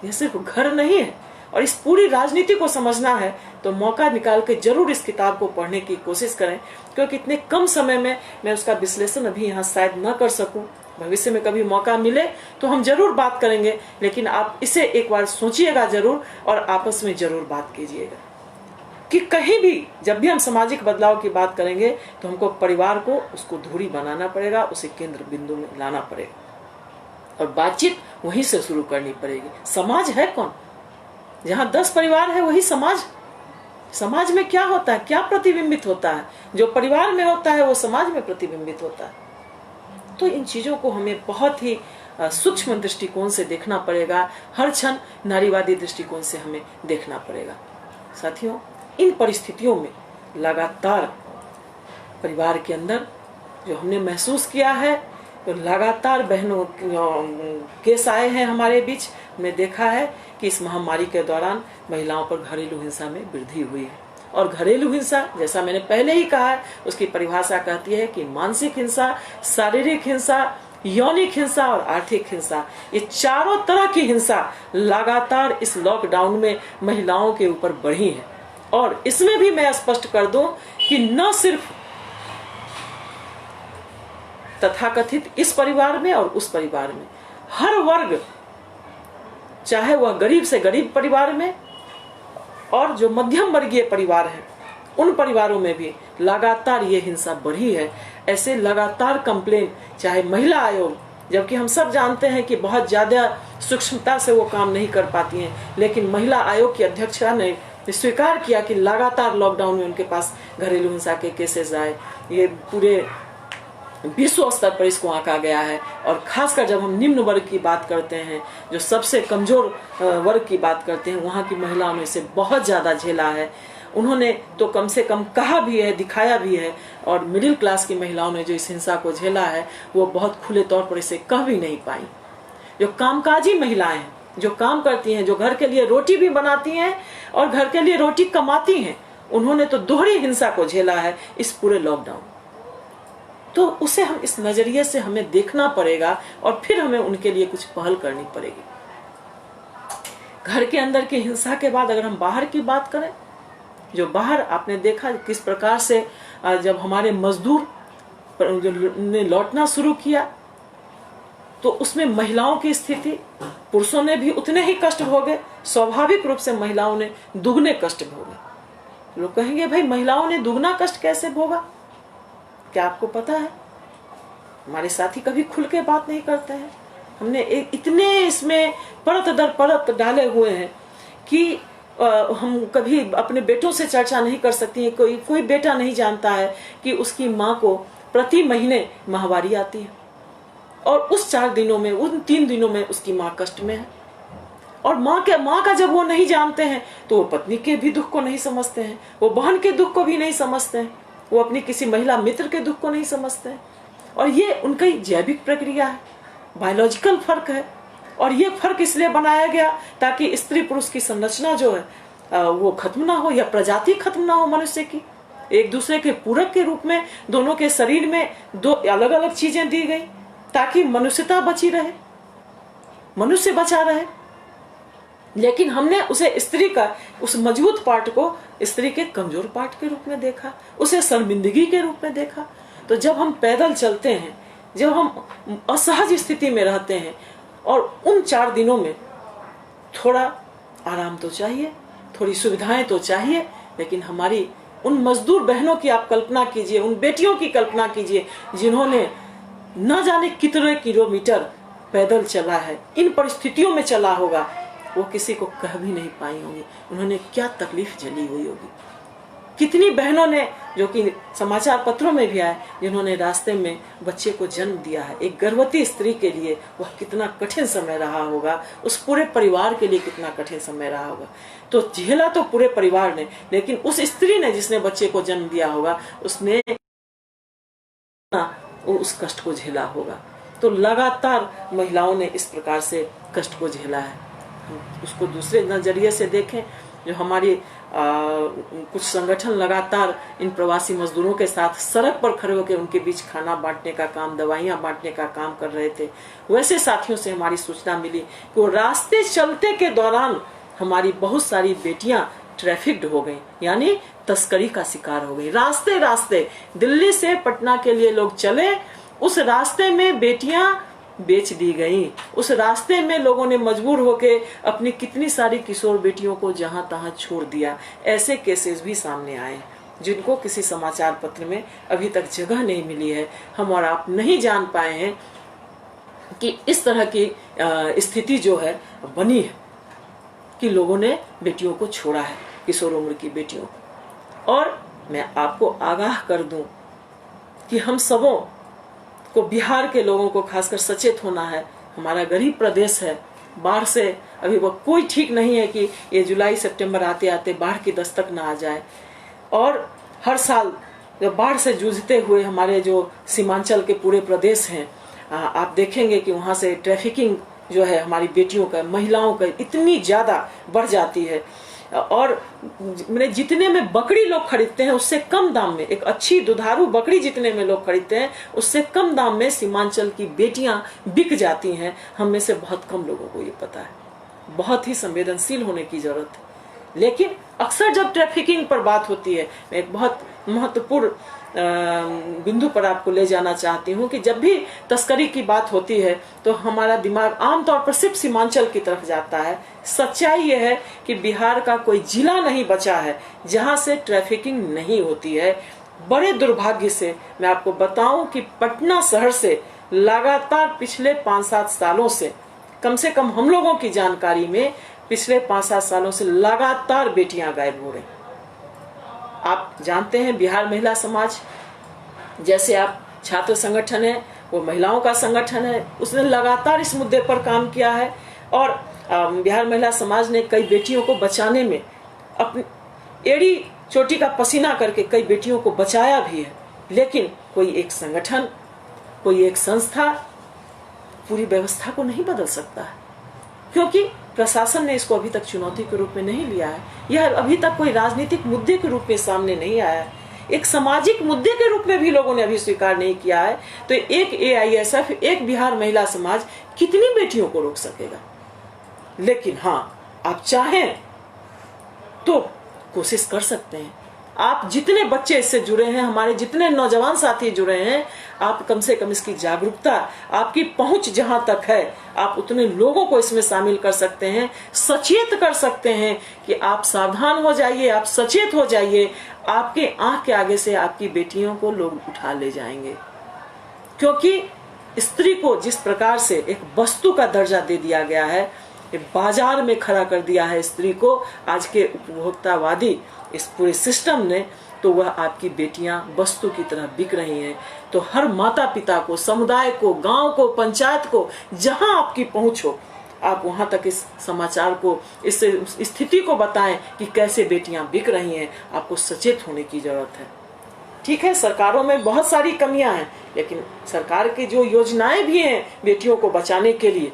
ये सिर्फ घर नहीं है। और इस पूरी राजनीति को समझना है तो मौका निकाल के जरूर इस किताब को पढ़ने की कोशिश करें, क्योंकि इतने कम समय में मैं उसका विश्लेषण अभी यहाँ शायद न कर सकूं। भविष्य में कभी मौका मिले तो हम जरूर बात करेंगे, लेकिन आप इसे एक बार सोचिएगा जरूर और आपस में जरूर बात कीजिएगा कि कहीं भी जब भी हम सामाजिक बदलाव की बात करेंगे तो हमको परिवार को, उसको धुरी बनाना पड़ेगा, उसे केंद्र बिंदु में लाना पड़ेगा और बातचीत वहीं से शुरू करनी पड़ेगी। समाज है कौन? जहाँ 10 परिवार है वही समाज। समाज में क्या होता है, क्या प्रतिबिंबित होता है, जो परिवार में होता है वो समाज में प्रतिबिंबित होता है। तो इन चीजों को हमें बहुत ही सूक्ष्म दृष्टिकोण से देखना पड़ेगा, हर क्षण नारीवादी दृष्टिकोण से हमें देखना पड़ेगा। साथियों, इन परिस्थितियों में लगातार परिवार के अंदर जो हमने महसूस किया है, तो लगातार बहनों केस आए हैं हमारे बीच। हमने देखा है कि इस महामारी के दौरान महिलाओं पर घरेलू हिंसा में वृद्धि हुई है। और घरेलू हिंसा, जैसा मैंने पहले ही कहा है, उसकी परिभाषा कहती है कि मानसिक हिंसा, शारीरिक हिंसा, यौनिक हिंसा और आर्थिक हिंसा, ये चारों तरह की हिंसा लगातार इस लॉकडाउन में महिलाओं के ऊपर बढ़ी है। और इसमें भी मैं स्पष्ट कर दूं कि न सिर्फ तथाकथित इस परिवार में और उस परिवार में, हर वर्ग, चाहे वह गरीब से गरीब परिवार में और जो मध्यम वर्गीय परिवार है, उन परिवारों में भी लगातार ये हिंसा बढ़ी है। ऐसे लगातार कंप्लेन, चाहे महिला आयोग, जबकि हम सब जानते हैं कि बहुत ज्यादा सूक्ष्मता से वो काम नहीं कर पाती हैं, लेकिन महिला आयोग की अध्यक्षा ने स्वीकार किया कि लगातार लॉकडाउन में उनके पास घरेलू हिंसा के केसेस आए। ये पूरे विश्व स्तर पर इसको आंका गया है। और खासकर जब हम निम्न वर्ग की बात करते हैं, जो सबसे कमजोर वर्ग की बात करते हैं, वहाँ की महिलाओं ने इसे बहुत ज्यादा झेला है। उन्होंने तो कम से कम कहा भी है, दिखाया भी है। और मिडिल क्लास की महिलाओं ने जो इस हिंसा को झेला है, वो बहुत खुले तौर पर इसे कह भी नहीं पाई। जो कामकाजी महिलाएं हैं, जो काम करती हैं, जो घर के लिए रोटी भी बनाती हैं और घर के लिए रोटी कमाती हैं, उन्होंने तो दोहरी हिंसा को झेला है इस पूरे लॉकडाउन। तो उसे हम इस नजरिए से हमें देखना पड़ेगा और फिर हमें उनके लिए कुछ पहल करनी पड़ेगी। घर के अंदर की हिंसा के बाद अगर हम बाहर की बात करें, जो बाहर आपने देखा किस प्रकार से जब हमारे मजदूर ने लौटना शुरू किया, तो उसमें महिलाओं की स्थिति, पुरुषों ने भी उतने ही कष्ट भोगे, स्वाभाविक रूप से महिलाओं ने दुगने कष्ट भोगे। लोग कहेंगे भाई महिलाओं ने दुगना कष्ट कैसे भोगा? क्या आपको पता है? हमारे साथी कभी खुल के बात नहीं करते हैं। हमने इतने इसमें परत दर परत डाले हुए हैं कि हम कभी अपने बेटों से चर्चा नहीं कर सकती हैं। कोई बेटा नहीं जानता है कि उसकी माँ को प्रति महीने माहवारी आती है और उस 4 दिनों में, उन 3 दिनों में उसकी माँ कष्ट में है। और माँ का जब वो नहीं जानते हैं तो वो पत्नी के भी दुख को नहीं समझते हैं, वो बहन के दुख को भी नहीं समझते हैं, वो अपनी किसी महिला मित्र के दुख को नहीं समझते हैं। और ये उनकी जैविक प्रक्रिया है, बायोलॉजिकल फर्क है। और ये फर्क इसलिए बनाया गया ताकि स्त्री पुरुष की संरचना जो है वो खत्म ना हो, या प्रजाति खत्म ना हो मनुष्य की। एक दूसरे के पूरक के रूप में दोनों के शरीर में 2 अलग अलग चीजें दी गई ताकि मनुष्यता बची रहे, मनुष्य बचा रहे। लेकिन हमने उसे स्त्री का उस मजबूत पार्ट को स्त्री के कमजोर पार्ट के रूप में देखा, उसे शर्मिंदगी के रूप में देखा। तो जब हम पैदल चलते हैं, जब हम असहज स्थिति में रहते हैं, और उन 4 दिनों में थोड़ा आराम तो चाहिए, थोड़ी सुविधाएं तो चाहिए, लेकिन हमारी उन मजदूर बहनों की आप कल्पना कीजिए, उन बेटियों की कल्पना कीजिए जिन्होंने न जाने कितने किलोमीटर पैदल चला है, इन परिस्थितियों में चला होगा, वो किसी को कह भी नहीं पाई होंगी उन्होंने क्या तकलीफ झेली हुई होगी। कितनी बहनों ने, जो कि समाचार पत्रों में भी आए, जिन्होंने रास्ते में बच्चे को जन्म दिया है। एक गर्भवती स्त्री के लिए वह कितना कठिन समय रहा होगा, उस पूरे परिवार के लिए कितना कठिन समय रहा होगा। तो झेला तो पूरे परिवार ने, लेकिन उस स्त्री ने जिसने बच्चे को जन्म दिया होगा, उसने उस कष्ट को झेला होगा। तो लगातार महिलाओं ने इस प्रकार से कष्ट को झेला है। उसको दूसरे नजरिए से देखें, जो हमारी कुछ संगठन लगातार इन प्रवासी मजदूरों के साथ सड़क पर खड़े होकर उनके बीच खाना बांटने का काम, दवाइयां बांटने का काम कर रहे थे। वैसे साथियों से हमारी सूचना मिली कि वो रास्ते चलते के दौरान हमारी बहुत सारी बेटियां ट्रैफिक्ड हो गई, यानी तस्करी का शिकार हो गई। रास्ते दिल्ली से पटना के लिए लोग चले, उस रास्ते में बेटियां बेच दी गई। उस रास्ते में लोगों ने मजबूर होके अपनी कितनी सारी किशोर बेटियों को जहां तहां छोड़ दिया। ऐसे केसेस भी सामने आए जिनको किसी समाचार पत्र में अभी तक जगह नहीं मिली है। हम और आप नहीं जान पाए हैं कि इस तरह की स्थिति जो है बनी है कि लोगों ने बेटियों को छोड़ा है, किशोर उम्र की बेटियों को। और मैं आपको आगाह कर दूं कि हम सबों को, बिहार के लोगों को खासकर सचेत होना है। हमारा गरीब प्रदेश है, बाढ़ से अभी वो कोई ठीक नहीं है कि ये जुलाई सितंबर आते आते बाढ़ की दस्तक ना आ जाए। और हर साल जब बाढ़ से जूझते हुए हमारे जो सीमांचल के पूरे प्रदेश हैं, आप देखेंगे कि वहाँ से ट्रैफिकिंग जो है हमारी बेटियों का, महिलाओं का इतनी ज़्यादा बढ़ जाती है। और मैंने जितने में बकरी लोग खरीदते हैं उससे कम दाम में, एक अच्छी दुधारू बकरी जितने में लोग खरीदते हैं उससे कम दाम में सीमांचल की बेटियां बिक जाती हैं। हम में से बहुत कम लोगों को ये पता है। बहुत ही संवेदनशील होने की जरूरत है। लेकिन अक्सर जब ट्रैफिकिंग पर बात होती है, मैं एक बहुत महत्वपूर्ण बिंदु पर आपको ले जाना चाहती हूँ कि जब भी तस्करी की बात होती है तो हमारा दिमाग आमतौर पर सिर्फ सीमांचल की तरफ जाता है। सच्चाई यह है कि बिहार का कोई जिला नहीं बचा है जहां से ट्रैफिकिंग नहीं होती है। बड़े दुर्भाग्य से मैं आपको बताऊं कि पटना शहर से लगातार पिछले 5-7 सालों से, कम हम लोगों की जानकारी में पिछले 5-7 सालों से लगातार बेटियां गायब हो रही। आप जानते हैं बिहार महिला समाज, जैसे आप छात्र संगठन है, वो महिलाओं का संगठन है, उसने लगातार इस मुद्दे पर काम किया है। और बिहार महिला समाज ने कई बेटियों को बचाने में अपनी एड़ी चोटी का पसीना करके कई बेटियों को बचाया भी है। लेकिन कोई एक संगठन, कोई एक संस्था पूरी व्यवस्था को नहीं बदल सकता है, क्योंकि प्रशासन ने इसको अभी तक चुनौती के रूप में नहीं लिया है। यह अभी तक कोई राजनीतिक मुद्दे के रूप में सामने नहीं आया है, एक सामाजिक मुद्दे के रूप में भी लोगों ने अभी स्वीकार नहीं किया है। तो एक AISF, एक बिहार महिला समाज कितनी बेटियों को रोक सकेगा? लेकिन हाँ, आप चाहें तो कोशिश कर सकते हैं। आप जितने बच्चे इससे जुड़े हैं, हमारे जितने नौजवान साथी जुड़े हैं, आप कम से कम इसकी जागरूकता, आपकी पहुंच जहां तक है, आप उतने लोगों को इसमें शामिल कर सकते हैं, सचेत कर सकते हैं कि आप सावधान हो जाइए, आप सचेत हो जाइए। आपके आंख के आगे से आपकी बेटियों को लोग उठा ले जाएंगे, क्योंकि स्त्री को जिस प्रकार से एक वस्तु का दर्जा दे दिया गया है, बाजार में खड़ा कर दिया है स्त्री को आज के उपभोक्तावादी इस पूरे सिस्टम ने, तो वह आपकी बेटियां वस्तु की तरह बिक रही हैं। तो हर माता पिता को, समुदाय को, गांव को, पंचायत को, जहां आपकी पहुंच हो, आप वहां तक इस समाचार को, इस स्थिति को बताएं कि कैसे बेटियां बिक रही हैं। आपको सचेत होने की जरूरत है। ठीक है, सरकारों में बहुत सारी कमियां हैं, लेकिन सरकार की जो योजनाएं भी हैं बेटियों को बचाने के लिए,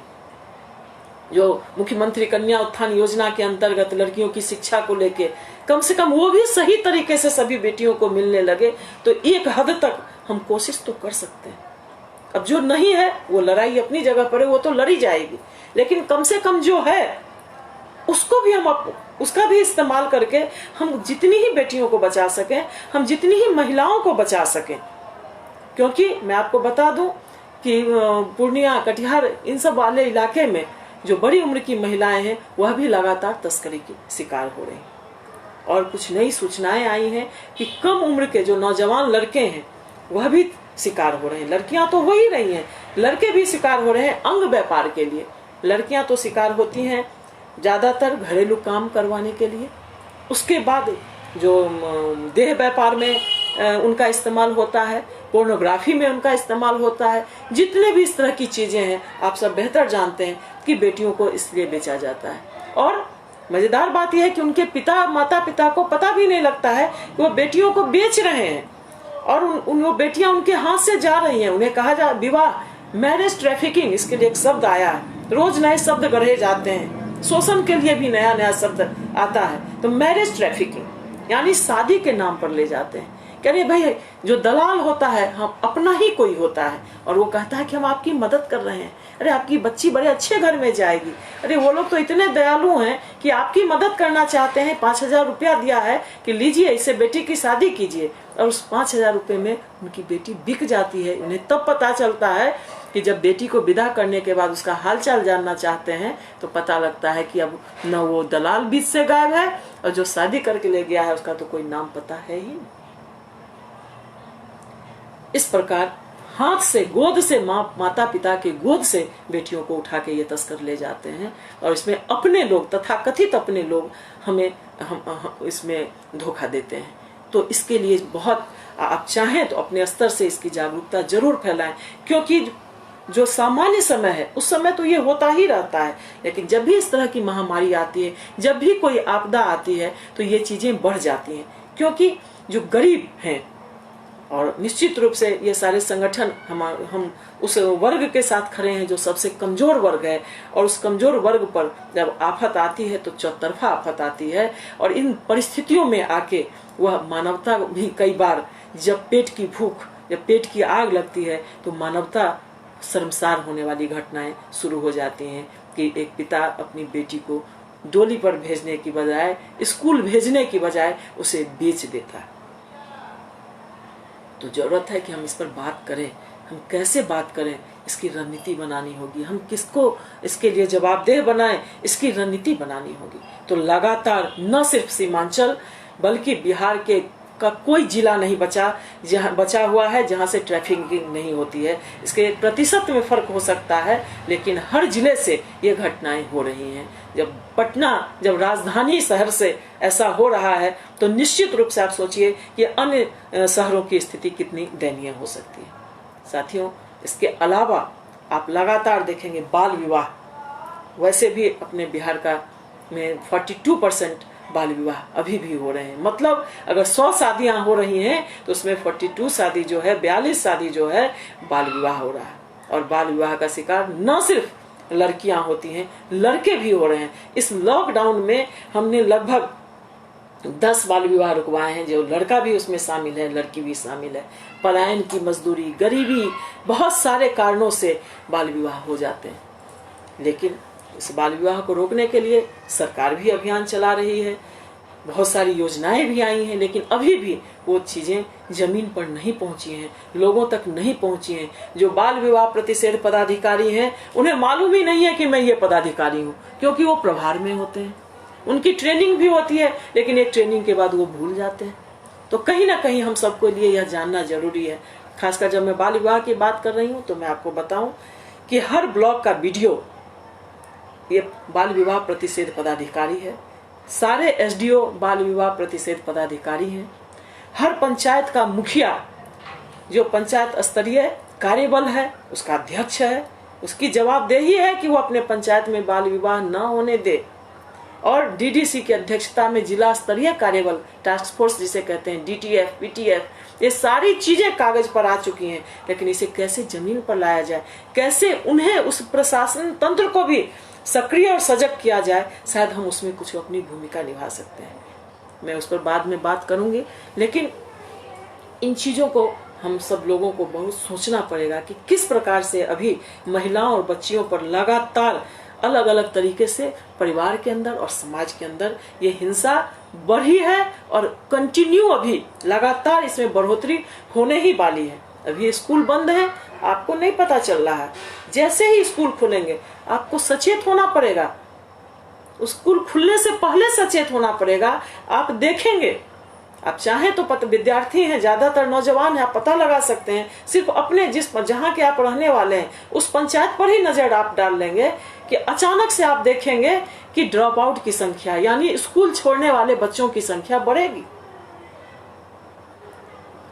जो मुख्यमंत्री कन्या उत्थान योजना के अंतर्गत लड़कियों की शिक्षा को लेके कम से कम वो भी सही तरीके से सभी बेटियों को मिलने लगे, तो एक हद तक हम कोशिश तो कर सकते हैं। अब जो नहीं है वो लड़ाई अपनी जगह पर है, वो तो लड़ी जाएगी, लेकिन कम से कम जो है उसको भी हम उसका भी इस्तेमाल करके हम जितनी ही बेटियों को बचा सकें, हम जितनी ही महिलाओं को बचा सकें। क्योंकि मैं आपको बता दूं कि पूर्णिया, कटिहार, इन सब वाले इलाके में जो बड़ी उम्र की महिलाएं हैं वह भी लगातार तस्करी की शिकार हो रही हैं। और कुछ नई सूचनाएं आई हैं कि कम उम्र के जो नौजवान लड़के हैं वह भी शिकार हो रहे हैं। लड़कियां तो हो ही रही हैं, लड़के भी शिकार हो रहे हैं अंग व्यापार के लिए। लड़कियां तो शिकार होती हैं ज्यादातर घरेलू काम करवाने के लिए, उसके बाद जो देह व्यापार में उनका इस्तेमाल होता है, पोर्नोग्राफी में उनका इस्तेमाल होता है। जितने भी इस तरह की चीजें हैं आप सब बेहतर जानते हैं कि बेटियों को इसलिए बेचा जाता है। और मजेदार बात यह है कि उनके माता पिता को पता भी नहीं लगता है कि वो बेटियों को बेच रहे हैं, और वो बेटियां उनके हाथ से जा रही हैं। उन्हें कहा जा विवाह, मैरिज ट्रैफिकिंग, इसके लिए एक शब्द आया है, रोज नए शब्द गढ़े जाते हैं, शोषण के लिए भी नया नया शब्द आता है। तो मैरिज ट्रैफिकिंग यानी शादी के नाम पर ले जाते हैं। कह रहे भाई, जो दलाल होता है हम अपना ही कोई होता है, और वो कहता है कि हम आपकी मदद कर रहे हैं। अरे आपकी बच्ची बड़े अच्छे घर में जाएगी। अरे वो लोग तो इतने दयालु हैं कि आपकी मदद करना चाहते हैं। 5,000 रुपया दिया है कि लीजिए, इससे बेटी की शादी कीजिए, और उस 5,000 रुपये में उनकी बेटी बिक जाती है। उन्हें तब पता चलता है कि जब बेटी को विदा करने के बाद उसका हालचाल जानना चाहते हैं तो पता लगता है कि अब न वो दलाल बीच से गायब है, और जो शादी करके ले गया है उसका तो कोई नाम पता है ही नहीं। इस प्रकार हाथ से, गोद से, माता पिता के गोद से बेटियों को उठा के ये तस्कर ले जाते हैं, और इसमें अपने लोग, तथाकथित अपने लोग हमें इसमें धोखा देते हैं। तो इसके लिए बहुत आप चाहें तो अपने स्तर से इसकी जागरूकता जरूर फैलाएं, क्योंकि जो सामान्य समय है उस समय तो ये होता ही रहता है, लेकिन जब भी इस तरह की महामारी आती है, जब भी कोई आपदा आती है, तो ये चीजें बढ़ जाती हैं। क्योंकि जो गरीब हैं, और निश्चित रूप से ये सारे संगठन हम उस वर्ग के साथ खड़े हैं जो सबसे कमजोर वर्ग है, और उस कमजोर वर्ग पर जब आफत आती है तो चौतरफा आफत आती है। और इन परिस्थितियों में आके वह मानवता भी कई बार, जब पेट की भूख, जब पेट की आग लगती है, तो मानवता शर्मसार होने वाली घटनाएं शुरू हो जाती हैं कि एक पिता अपनी बेटी को डोली पर भेजने की बजाय, स्कूल भेजने की बजाय उसे बेच देता है। तो जरूरत है कि हम इस पर बात करें। हम कैसे बात करें, इसकी रणनीति बनानी होगी। हम किसको इसके लिए जवाबदेह बनाएं, इसकी रणनीति बनानी होगी। तो लगातार न सिर्फ सीमांचल बल्कि बिहार के का कोई जिला नहीं बचा हुआ है जहां से ट्रैफिकिंग नहीं होती है। इसके प्रतिशत में फर्क हो सकता है, लेकिन हर जिले से ये घटनाएं हो रही हैं। जब राजधानी शहर से ऐसा हो रहा है, तो निश्चित रूप से आप सोचिए कि अन्य शहरों की स्थिति कितनी दयनीय हो सकती है। साथियों, इसके अलावा आप लगातार देखेंगे बाल विवाह, वैसे भी अपने बिहार का में 42% बाल विवाह अभी भी हो रहे हैं। मतलब अगर 100 शादियां हो रही हैं तो उसमें 42 शादी जो है, 42 शादी जो है, बाल विवाह हो रहा है। और बाल विवाह का शिकार न सिर्फ लड़कियां होती हैं, लड़के भी हो रहे हैं। इस लॉकडाउन में हमने लगभग 10 बाल विवाह रुकवाए हैं, जो लड़का भी उसमें शामिल है, लड़की भी शामिल है। पलायन की मजदूरी, गरीबी, बहुत सारे कारणों से बाल विवाह हो जाते हैं। लेकिन इस बाल विवाह को रोकने के लिए सरकार भी अभियान चला रही है, बहुत सारी योजनाएं भी आई हैं, लेकिन अभी भी वो चीजें जमीन पर नहीं पहुंची हैं, लोगों तक नहीं पहुंची हैं। जो बाल विवाह प्रतिषेध पदाधिकारी हैं, उन्हें मालूम ही नहीं है कि मैं ये पदाधिकारी हूँ, क्योंकि वो प्रभार में होते हैं। उनकी ट्रेनिंग भी होती है, लेकिन एक ट्रेनिंग के बाद वो भूल जाते हैं। तो कहीं ना कहीं हम सबको लिए यह जानना जरूरी है। खासकर जब मैं बाल विवाह की बात कर रही हूँ, तो मैं आपको बताऊं कि हर ब्लॉक का वीडियो ये बाल विवाह प्रतिषेध पदाधिकारी है, सारे एसडीओ बाल विवाह प्रतिषेध पदाधिकारी हैं। हर पंचायत का मुखिया, जो पंचायत स्तरीय कार्यबल है, उसका अध्यक्ष है, उसकी जवाबदेही है कि वो अपने पंचायत में बाल विवाह न होने दे। और डीडीसी की अध्यक्षता में जिला स्तरीय कार्यबल, टास्क फोर्स जिसे कहते हैं, डीटीएफ, पीटीएफ, ये सारी चीजें कागज पर आ चुकी हैं। लेकिन इसे कैसे जमीन पर लाया जाए, कैसे उन्हें, उस प्रशासन तंत्र को भी सक्रिय और सजग किया जाए, शायद हम उसमें कुछ अपनी भूमिका निभा सकते हैं। मैं उस पर बाद में बात करूंगी, लेकिन इन चीजों को हम सब लोगों को बहुत सोचना पड़ेगा कि किस प्रकार से अभी महिलाओं और बच्चियों पर लगातार अलग अलग तरीके से परिवार के अंदर और समाज के अंदर ये हिंसा बढ़ी है, और कंटिन्यू अभी लगातार इसमें बढ़ोतरी होने ही वाली है। अभी स्कूल बंद है, आपको नहीं पता चल रहा है। जैसे ही स्कूल खुलेंगे आपको सचेत होना पड़ेगा, स्कूल खुलने से पहले सचेत होना पड़ेगा। आप देखेंगे, आप चाहें तो विद्यार्थी हैं, ज्यादातर नौजवान हैं, आप पता लगा सकते हैं, सिर्फ अपने जहां के आप रहने वाले हैं उस पंचायत पर ही नजर आप डाल लेंगे कि अचानक से आप देखेंगे कि ड्रॉप आउट की संख्या, यानी स्कूल छोड़ने वाले बच्चों की संख्या बढ़ेगी,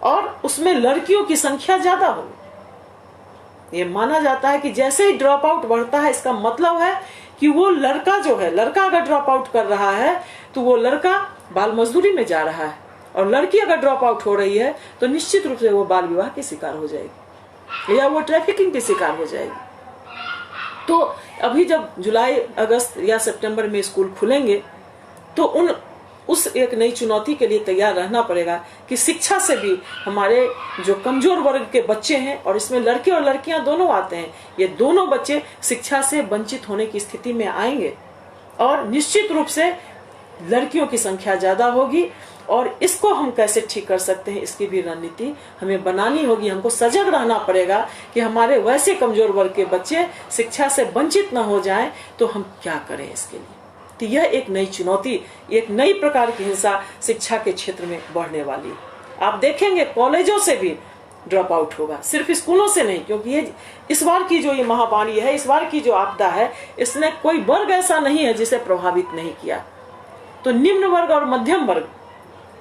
और उसमें लड़कियों की संख्या ज्यादा होगी। ये माना जाता है कि जैसे ही ड्रॉप आउट बढ़ता है, इसका मतलब है कि वो लड़का जो है, लड़का अगर ड्रॉप आउट कर रहा है तो वो लड़का बाल मजदूरी में जा रहा है, और लड़की अगर ड्रॉप आउट हो रही है तो निश्चित रूप से वो बाल विवाह की शिकार हो जाएगी, या वो ट्रैफिकिंग की शिकार हो जाएगी। तो अभी जब जुलाई, अगस्त या सितंबर में स्कूल खुलेंगे, तो उस एक नई चुनौती के लिए तैयार रहना पड़ेगा कि शिक्षा से भी हमारे जो कमजोर वर्ग के बच्चे हैं, और इसमें लड़के और लड़कियां दोनों आते हैं, ये दोनों बच्चे शिक्षा से वंचित होने की स्थिति में आएंगे, और निश्चित रूप से लड़कियों की संख्या ज्यादा होगी। और इसको हम कैसे ठीक कर सकते हैं, इसकी भी रणनीति हमें बनानी होगी। हमको सजग रहना पड़ेगा कि हमारे वैसे कमजोर वर्ग के बच्चे शिक्षा से वंचित न हो जाएं, तो हम क्या करें इसके लिए। तो यह एक नई चुनौती, एक नई प्रकार की हिंसा शिक्षा के क्षेत्र में बढ़ने वाली है। आप देखेंगे कॉलेजों से भी ड्रॉप आउट होगा, सिर्फ स्कूलों से नहीं, क्योंकि ये इस बार की जो ये महामारी है, इस बार की जो आपदा है, इसने कोई वर्ग ऐसा नहीं है जिसे प्रभावित नहीं किया। तो निम्न वर्ग और मध्यम वर्ग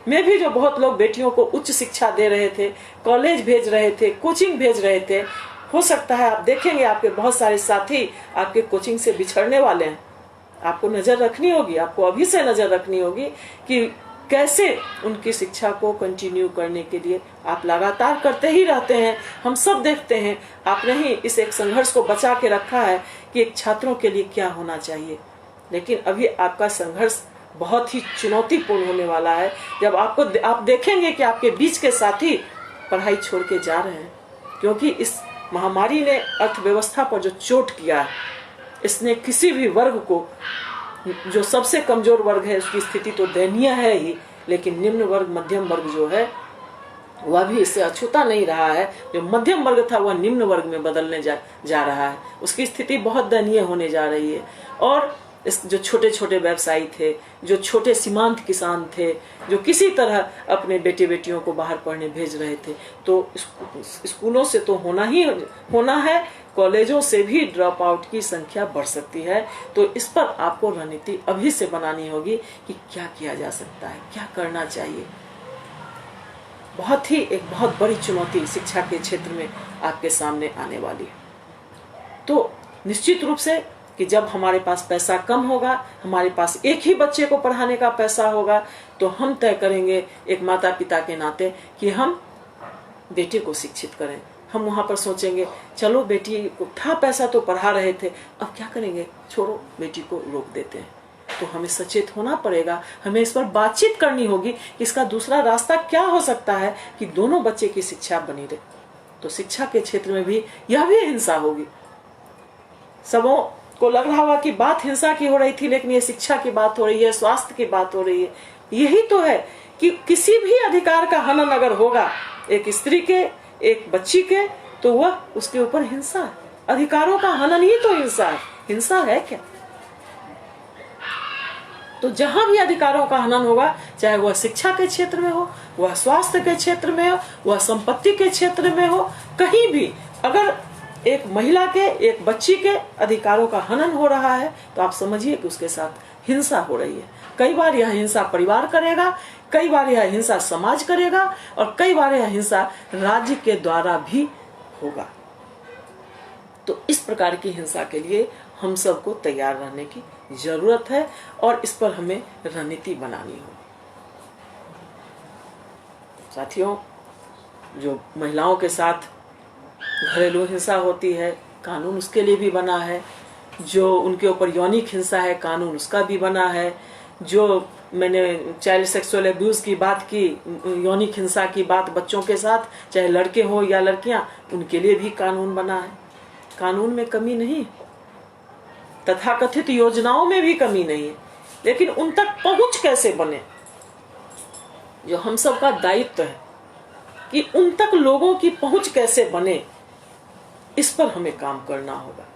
में भी जो बहुत लोग बेटियों को उच्च शिक्षा दे रहे थे, कॉलेज भेज रहे थे, कोचिंग भेज रहे थे, हो सकता है आप देखेंगे आपके बहुत सारे साथी आपके कोचिंग से बिछड़ने वाले हैं। आपको नजर रखनी होगी, आपको अभी से नजर रखनी होगी कि कैसे उनकी शिक्षा को कंटिन्यू करने के लिए आप लगातार करते ही रहते हैं। हम सब देखते हैं, आपने ही इस एक संघर्ष को बचा के रखा है कि एक छात्रों के लिए क्या होना चाहिए। लेकिन अभी आपका संघर्ष बहुत ही चुनौतीपूर्ण होने वाला है, जब आप देखेंगे कि आपके बीच के साथी पढ़ाई छोड़ के जा रहे हैं, क्योंकि इस महामारी ने अर्थव्यवस्था पर जो चोट किया है, इसने किसी भी वर्ग को, जो सबसे कमजोर वर्ग है उसकी स्थिति तो दयनीय है ही, लेकिन निम्न वर्ग, मध्यम वर्ग जो है वह भी इससे अछूता नहीं रहा है। जो मध्यम वर्ग था वह निम्न वर्ग में बदलने जा रहा है, उसकी स्थिति बहुत दयनीय होने जा रही है। और इस जो छोटे छोटे व्यवसायी थे, जो छोटे सीमांत किसान थे, जो किसी तरह अपने बेटे बेटियों को बाहर पढ़ने भेज रहे थे, तो स्कूलों से तो होना है, कॉलेजों से भी ड्रॉप आउट की संख्या बढ़ सकती है। तो इस पर आपको रणनीति अभी से बनानी होगी कि क्या किया जा सकता है, क्या करना चाहिए। एक बहुत बड़ी चुनौती शिक्षा के क्षेत्र में आपके सामने आने वाली है। तो निश्चित रूप से कि जब हमारे पास पैसा कम होगा, हमारे पास एक ही बच्चे को पढ़ाने का पैसा होगा, तो हम तय करेंगे एक माता पिता के नाते कि हम बेटे को शिक्षित करें। हम वहां पर सोचेंगे चलो बेटी को था पैसा तो पढ़ा रहे थे, अब क्या करेंगे, छोड़ो बेटी को रोक देते हैं। तो हमें सचेत होना पड़ेगा, हमें इस पर बातचीत करनी होगी कि इसका दूसरा रास्ता क्या हो सकता है कि दोनों बच्चे की शिक्षा बनी रहे। तो शिक्षा के क्षेत्र में भी यह भी हिंसा होगी। सबों को लग रहा होगा कि बात हिंसा की हो रही थी, लेकिन ये शिक्षा की बात हो रही है, स्वास्थ्य की बात हो रही है। यही तो है कि किसी भी अधिकार का हनन अगर होगा एक स्त्री के, एक बच्ची के, तो वह उसके ऊपर हिंसा है। अधिकारों का हनन ही तो हिंसा है। हिंसा है क्या? तो जहां भी अधिकारों का हनन होगा, चाहे वह शिक्षा के क्षेत्र में हो, वह स्वास्थ्य के क्षेत्र में हो, वह संपत्ति के क्षेत्र में हो, कहीं भी अगर एक महिला के, एक बच्ची के अधिकारों का हनन हो रहा है, तो आप समझिए कि उसके साथ हिंसा हो रही है। कई बार यह हिंसा परिवार करेगा, कई बार यह हिंसा समाज करेगा, और कई बार यह हिंसा राज्य के द्वारा भी होगा। तो इस प्रकार की हिंसा के लिए हम सबको तैयार रहने की जरूरत है, और इस पर हमें रणनीति बनानी होगी। साथियों, जो महिलाओं के साथ घरेलू हिंसा होती है, कानून उसके लिए भी बना है। जो उनके ऊपर यौनिक हिंसा है, कानून उसका भी बना है। जो मैंने चाइल्ड सेक्सुअल अब्यूज की बात की, यौनिक हिंसा की बात बच्चों के साथ, चाहे लड़के हो या लड़कियां, उनके लिए भी कानून बना है। कानून में कमी नहीं, तथाकथित योजनाओं में भी कमी नहीं है, लेकिन उन तक पहुंच कैसे बने, जो हम सब का दायित्व है कि उन तक लोगों की पहुंच कैसे बने, इस पर हमें काम करना होगा।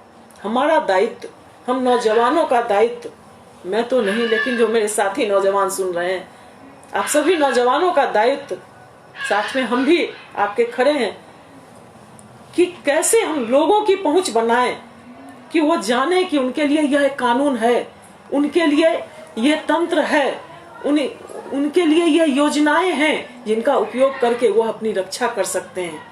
हमारा दायित्व, हम नौजवानों का दायित्व, मैं तो नहीं लेकिन जो मेरे साथी नौजवान सुन रहे हैं, आप सभी नौजवानों का दायित्व, साथ में हम भी आपके खड़े हैं कि कैसे हम लोगों की पहुंच बनाएं, कि वो जाने कि उनके लिए यह कानून है, उनके लिए यह तंत्र है, उनके लिए यह योजनाएं हैं जिनका उपयोग करके वह अपनी रक्षा कर सकते हैं,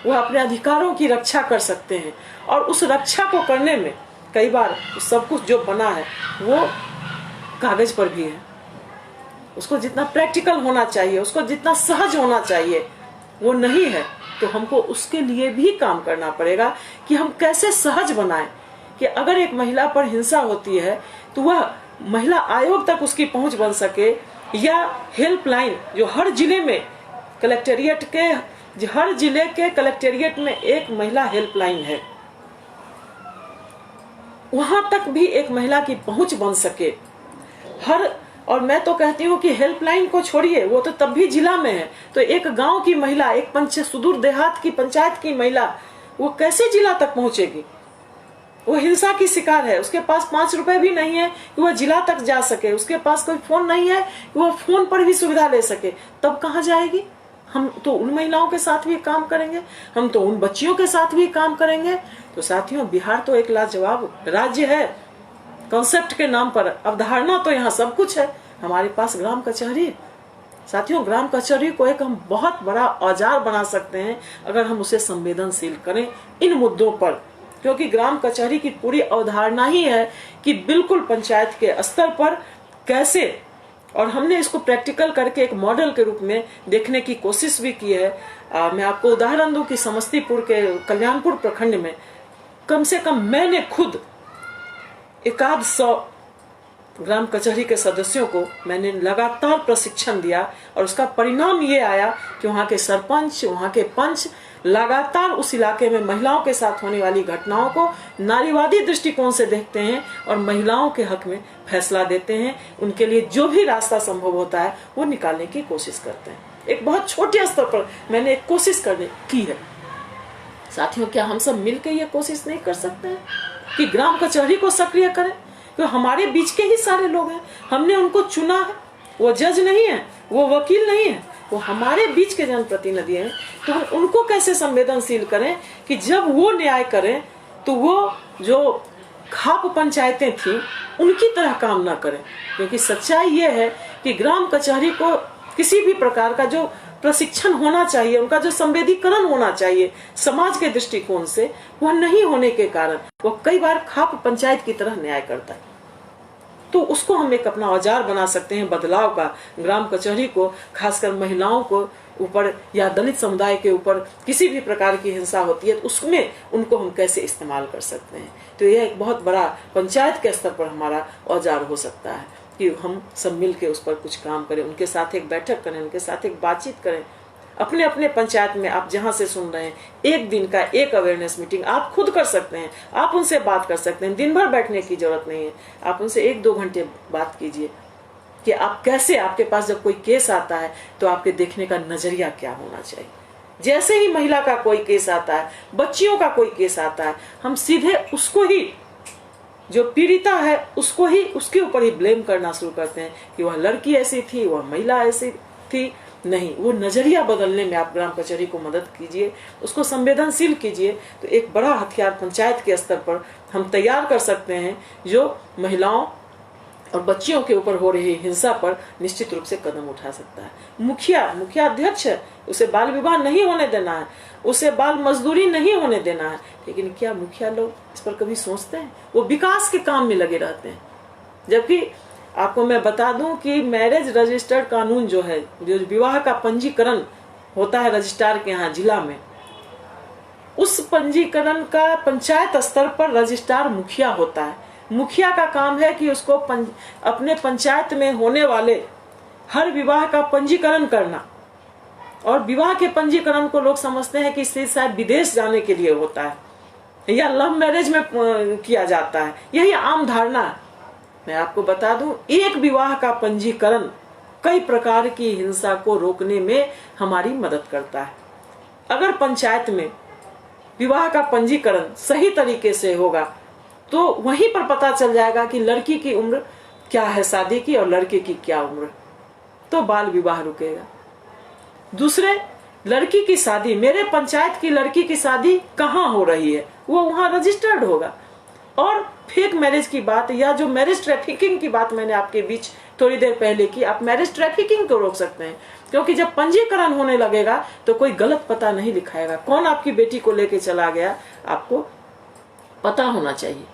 वह अपने अधिकारों की रक्षा कर सकते हैं। और उस रक्षा को करने में कई बार सब कुछ जो बना है वो कागज पर भी है, उसको जितना प्रैक्टिकल होना चाहिए, उसको जितना सहज होना चाहिए, वो नहीं है। तो हमको उसके लिए भी काम करना पड़ेगा कि हम कैसे सहज बनाएं कि अगर एक महिला पर हिंसा होती है तो वह महिला आयोग तक उसकी पहुंच बन सके, या हेल्पलाइन जो हर जिले में कलेक्टेरिएट के, हर जिले के कलेक्टेरिएट में एक महिला हेल्पलाइन है, वहां तक भी एक महिला की पहुंच बन सके। और मैं तो कहती हूँ कि हेल्पलाइन को छोड़िए, वो तो तब भी जिला में है, तो एक गांव की महिला, एक सुदूर देहात की पंचायत की महिला, वो कैसे जिला तक पहुंचेगी? वो हिंसा की शिकार है, उसके पास 5 रुपए भी नहीं है कि वह जिला तक जा सके, उसके पास कोई फोन नहीं है कि वह फोन पर भी सुविधा ले सके, तब कहाँ जाएगी? हम तो उन महिलाओं के साथ भी काम करेंगे, हम तो उन बच्चियों के साथ भी काम करेंगे। तो साथियों, बिहार तो एक लाजवाब राज्य है। कॉन्सेप्ट के नाम पर अवधारणा तो यहाँ सब कुछ है। हमारे पास ग्राम कचहरी, साथियों, ग्राम कचहरी को एक हम बहुत बड़ा औजार बना सकते हैं अगर हम उसे संवेदनशील करें इन मुद्दों पर, क्योंकि ग्राम कचहरी की पूरी अवधारणा ही है कि बिल्कुल पंचायत के स्तर पर कैसे, और हमने इसको प्रैक्टिकल करके एक मॉडल के रूप में देखने की कोशिश भी की है। मैं आपको उदाहरण दूं कि समस्तीपुर के कल्याणपुर प्रखंड में कम से कम मैंने खुद 100 ग्राम कचहरी के सदस्यों को मैंने लगातार प्रशिक्षण दिया, और उसका परिणाम ये आया कि वहाँ के सरपंच, वहाँ के पंच लगातार उस इलाके में महिलाओं के साथ होने वाली घटनाओं को नारीवादी दृष्टिकोण से देखते हैं और महिलाओं के हक में फैसला देते हैं। उनके लिए जो भी रास्ता संभव होता है वो निकालने की कोशिश करते हैं। एक बहुत छोटे स्तर पर मैंने एक कोशिश करने की है। साथियों, क्या हम सब मिलकर ये कोशिश नहीं कर सकते हैं कि ग्राम कचहरी को सक्रिय करें? तो हमारे बीच के ही सारे लोग हैं, हमने उनको चुना है, वो जज नहीं है, वो वकील नहीं है, वो हमारे बीच के जनप्रतिनिधि हैं। तो हम उनको कैसे संवेदनशील करें कि जब वो न्याय करें तो वो जो खाप पंचायतें थी उनकी तरह काम ना करें। क्योंकि सच्चाई ये है कि ग्राम कचहरी को किसी भी प्रकार का जो प्रशिक्षण होना चाहिए, उनका जो संवेदीकरण होना चाहिए समाज के दृष्टिकोण से, वह नहीं होने के कारण वो कई बार खाप पंचायत की तरह न्याय करता है। तो उसको हम एक अपना औजार बना सकते हैं बदलाव का। ग्राम कचहरी को खासकर महिलाओं को ऊपर या दलित समुदाय के ऊपर किसी भी प्रकार की हिंसा होती है तो उसमें उनको हम कैसे इस्तेमाल कर सकते हैं। तो यह एक बहुत बड़ा पंचायत के स्तर पर हमारा औजार हो सकता है कि हम सब मिल के उस पर कुछ काम करें, उनके साथ एक बैठक करें, उनके साथ एक बातचीत करें। अपने अपने पंचायत में आप जहां से सुन रहे हैं, एक दिन का एक अवेयरनेस मीटिंग आप खुद कर सकते हैं। आप उनसे बात कर सकते हैं, दिन भर बैठने की जरूरत नहीं है। आप उनसे 1-2 घंटे बात कीजिए कि आप कैसे, आपके पास जब कोई केस आता है तो आपके देखने का नजरिया क्या होना चाहिए। जैसे ही महिला का कोई केस आता है, बच्चियों का कोई केस आता है, हम सीधे उसको ही, जो पीड़िता है उसको ही, उसके ऊपर ही ब्लेम करना शुरू करते हैं कि वह लड़की ऐसी थी, वह महिला ऐसी थी। नहीं, वो नजरिया बदलने में आप ग्राम कचहरी को मदद कीजिए, उसको संवेदनशील कीजिए। तो एक बड़ा हथियार पंचायत के स्तर पर हम तैयार कर सकते हैं जो महिलाओं और बच्चियों के ऊपर हो रही हिंसा पर निश्चित रूप से कदम उठा सकता है। मुखिया अध्यक्ष है, उसे बाल विवाह नहीं होने देना है, उसे बाल मजदूरी नहीं होने देना है। लेकिन क्या मुखिया लोग इस पर कभी सोचते हैं? वो विकास के काम में लगे रहते हैं। जबकि आपको मैं बता दूं कि मैरिज रजिस्टर्ड कानून जो है, जो विवाह का पंजीकरण होता है रजिस्ट्रार के यहाँ जिला में, उस पंजीकरण का पंचायत स्तर पर रजिस्ट्रार मुखिया होता है। मुखिया का काम है कि उसको अपने पंचायत में होने वाले हर विवाह का पंजीकरण करना। और विवाह के पंजीकरण को लोग समझते हैं कि शायद विदेश जाने के लिए होता है या लव मैरिज में किया जाता है, यही आम धारणा है। मैं आपको बता दूं, एक विवाह का पंजीकरण कई प्रकार की हिंसा को रोकने में हमारी मदद करता है। अगर पंचायत में विवाह का पंजीकरण सही तरीके से होगा तो वहीं पर पता चल जाएगा कि लड़की की उम्र क्या है शादी की और लड़के की क्या उम्र, तो बाल विवाह रुकेगा। दूसरे, लड़की की शादी, मेरे पंचायत की लड़की की शादी कहाँ हो रही है, वो वहां रजिस्टर्ड होगा। और फेक मैरिज की बात या जो मैरिज ट्रैफिकिंग की बात मैंने आपके बीच थोड़ी देर पहले की, आप मैरिज ट्रैफिकिंग को रोक सकते हैं। क्योंकि जब पंजीकरण होने लगेगा तो कोई गलत पता नहीं लिखाएगा। कौन आपकी बेटी को लेके चला गया आपको पता होना चाहिए।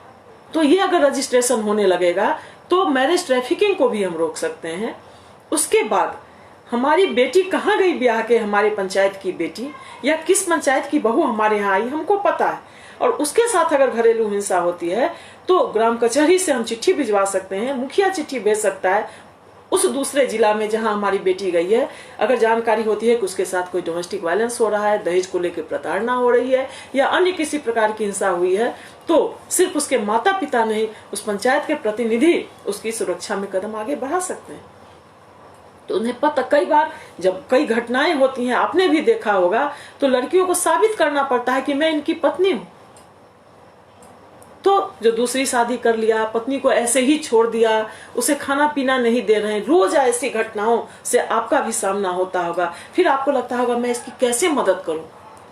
तो ये अगर रजिस्ट्रेशन होने लगेगा तो मैरिज ट्रैफिकिंग को भी हम रोक सकते हैं। उसके बाद हमारी बेटी कहाँ गई ब्याह के, हमारे पंचायत की बेटी या किस पंचायत की बहू हमारे यहाँ आई, हमको पता है। और उसके साथ अगर घरेलू हिंसा होती है तो ग्राम कचहरी से हम चिट्ठी भिजवा सकते हैं, मुखिया चिट्ठी भेज सकता है उस दूसरे जिला में जहां हमारी बेटी गई है। अगर जानकारी होती है कि उसके साथ कोई डोमेस्टिक वायलेंस हो रहा है, दहेज को लेकर प्रताड़ना हो रही है या अन्य किसी प्रकार की हिंसा हुई है, तो सिर्फ उसके माता पिता नहीं, उस पंचायत के प्रतिनिधि उसकी सुरक्षा में कदम आगे बढ़ा सकते हैं। तो उन्हें पता, कई बार जब कई घटनाएं होती हैं, आपने भी देखा होगा, तो लड़कियों को साबित करना पड़ता है कि मैं इनकी पत्नी हूं। तो जो दूसरी शादी कर लिया, पत्नी को ऐसे ही छोड़ दिया, उसे खाना पीना नहीं दे रहे हैं, रोज ऐसी घटनाओं से आपका भी सामना होता होगा। फिर आपको लगता होगा मैं इसकी कैसे मदद करूं,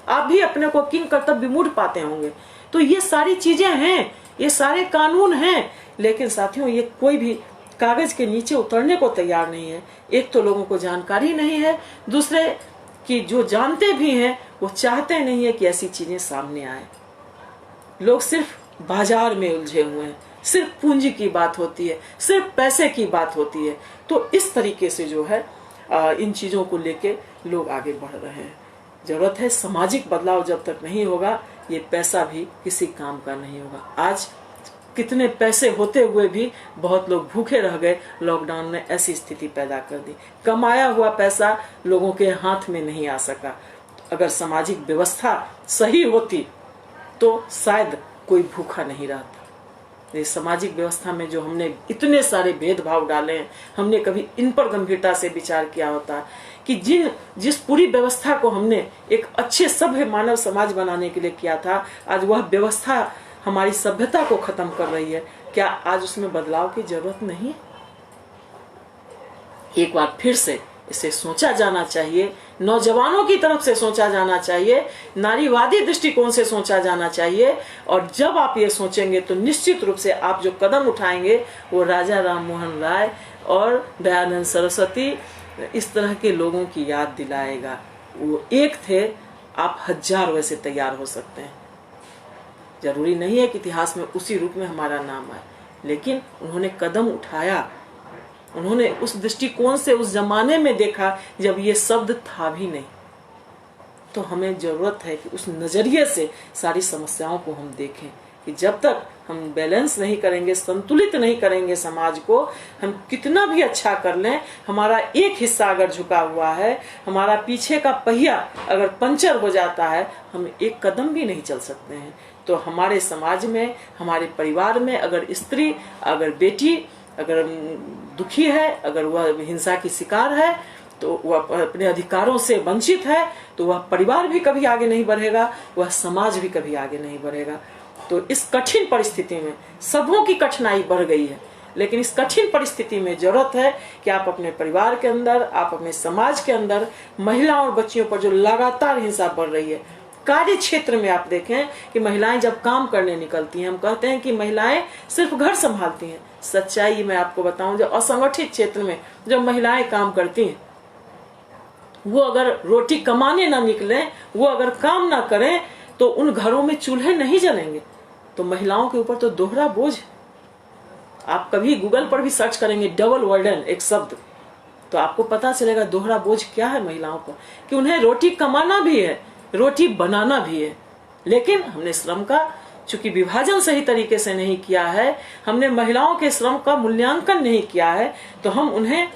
आप भी अपने को किंग कर्तव्य विमूढ़ पाते होंगे। तो ये सारी चीजें हैं, ये सारे कानून हैं, लेकिन साथियों ये कोई भी कागज के नीचे उतरने को तैयार नहीं है। एक तो लोगों को जानकारी नहीं है, दूसरे कि जो जानते भी हैं वो चाहते नहीं है कि ऐसी चीजें सामने आए। लोग सिर्फ बाजार में उलझे हुए हैं, सिर्फ पूंजी की बात होती है, सिर्फ पैसे की बात होती है। तो इस तरीके से जो है इन चीजों को लेके लोग आगे बढ़ रहे हैं। जरूरत है सामाजिक बदलाव, जब तक नहीं होगा ये पैसा भी किसी काम का नहीं होगा। आज कितने पैसे होते हुए भी बहुत लोग भूखे रह गए। लॉकडाउन ने ऐसी स्थिति पैदा कर दी। कमाया हुआ पैसा लोगों के हाथ में नहीं आ सका। अगर सामाजिक व्यवस्था सही होती तो शायद कोई भूखा नहीं रहता। ये सामाजिक व्यवस्था में जो हमने इतने सारे भेदभाव डाले हैं, हमने कभी इन पर गंभीरता से विचार किया होता कि जिस पूरी व्यवस्था को हमने एक अच्छे सभ्य मानव समाज बनाने के लिए किया था, आज वह व्यवस्था हमारी सभ्यता को खत्म कर रही है। क्या आज उसमें बदलाव की जरूरत नहीं है? एक बार फिर से इसे सोचा जाना चाहिए, नौजवानों की तरफ से सोचा जाना चाहिए, नारीवादी दृष्टिकोण से सोचा जाना चाहिए। और जब आप ये सोचेंगे तो निश्चित रूप से आप जो कदम उठाएंगे वो राजा राम मोहन राय और दयानंद सरस्वती इस तरह के लोगों की याद दिलाएगा। वो एक थे, आप 1000 वैसे तैयार हो सकते हैं। जरूरी नहीं है कि इतिहास में उसी रूप में हमारा नाम आए, लेकिन उन्होंने कदम उठाया। उन्होंने उस दृष्टिकोण से उस जमाने में देखा जब ये शब्द था भी नहीं। तो हमें जरूरत है कि उस नजरिए से सारी समस्याओं को हम देखें कि जब तक हम बैलेंस नहीं करेंगे, संतुलित नहीं करेंगे समाज को, हम कितना भी अच्छा कर लें, हमारा एक हिस्सा अगर झुका हुआ है, हमारा पीछे का पहिया अगर पंचर हो जाता है, हम एक कदम भी नहीं चल सकते हैं। तो हमारे समाज में, हमारे परिवार में अगर स्त्री, अगर बेटी अगर दुखी है, अगर वह हिंसा की शिकार है, तो वह अपने अधिकारों से वंचित है, तो वह परिवार भी कभी आगे नहीं बढ़ेगा, वह समाज भी कभी आगे नहीं बढ़ेगा। तो इस कठिन परिस्थिति में सबों की कठिनाई बढ़ गई है, लेकिन इस कठिन परिस्थिति में जरूरत है कि आप अपने परिवार के अंदर, आप अपने समाज के अंदर महिलाओं और बच्चियों पर जो लगातार हिंसा बढ़ रही है, कार्य क्षेत्र में आप देखें कि महिलाएं जब काम करने निकलती हैं, हम कहते हैं कि महिलाएं सिर्फ घर संभालती हैं। सच्चाई मैं आपको बताऊं, जो असंगठित क्षेत्र में जब महिलाएं काम करती हैं, वो अगर रोटी कमाने ना निकले, वो अगर काम ना करें, तो उन घरों में चूल्हे नहीं जलेंगे। तो महिलाओं के ऊपर तो दोहरा बोझ। आप कभी गूगल पर भी सर्च करेंगे डबल वर्डन एक शब्द, तो आपको पता चलेगा दोहरा बोझ क्या है महिलाओं पर, कि उन्हें रोटी कमाना भी है, रोटी बनाना भी है। लेकिन हमने श्रम का चूंकि विभाजन सही तरीके से नहीं किया है, हमने महिलाओं के श्रम का मूल्यांकन नहीं किया है, तो हम उन्हें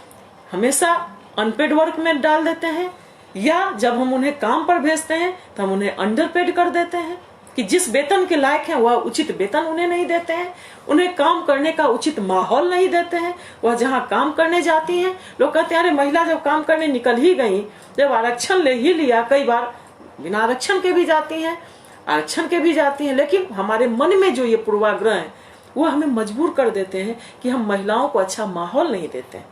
हमेशा अनपेड वर्क में डाल देते हैं, या जब हम उन्हें काम पर भेजते हैं तो हम उन्हें अंडरपेड कर देते हैं कि जिस वेतन के लायक हैं वह उचित वेतन उन्हें नहीं देते हैं, उन्हें काम करने का उचित माहौल नहीं देते हैं। वह जहाँ काम करने जाती हैं, लोग कहते हैं अरे महिला जब काम करने निकल ही गई, जब आरक्षण ले ही लिया, कई बार बिना आरक्षण के भी जाती हैं, आरक्षण के भी जाती हैं, लेकिन हमारे मन में जो ये पूर्वाग्रह है वो हमें मजबूर कर देते हैं कि हम महिलाओं को अच्छा माहौल नहीं देते हैं।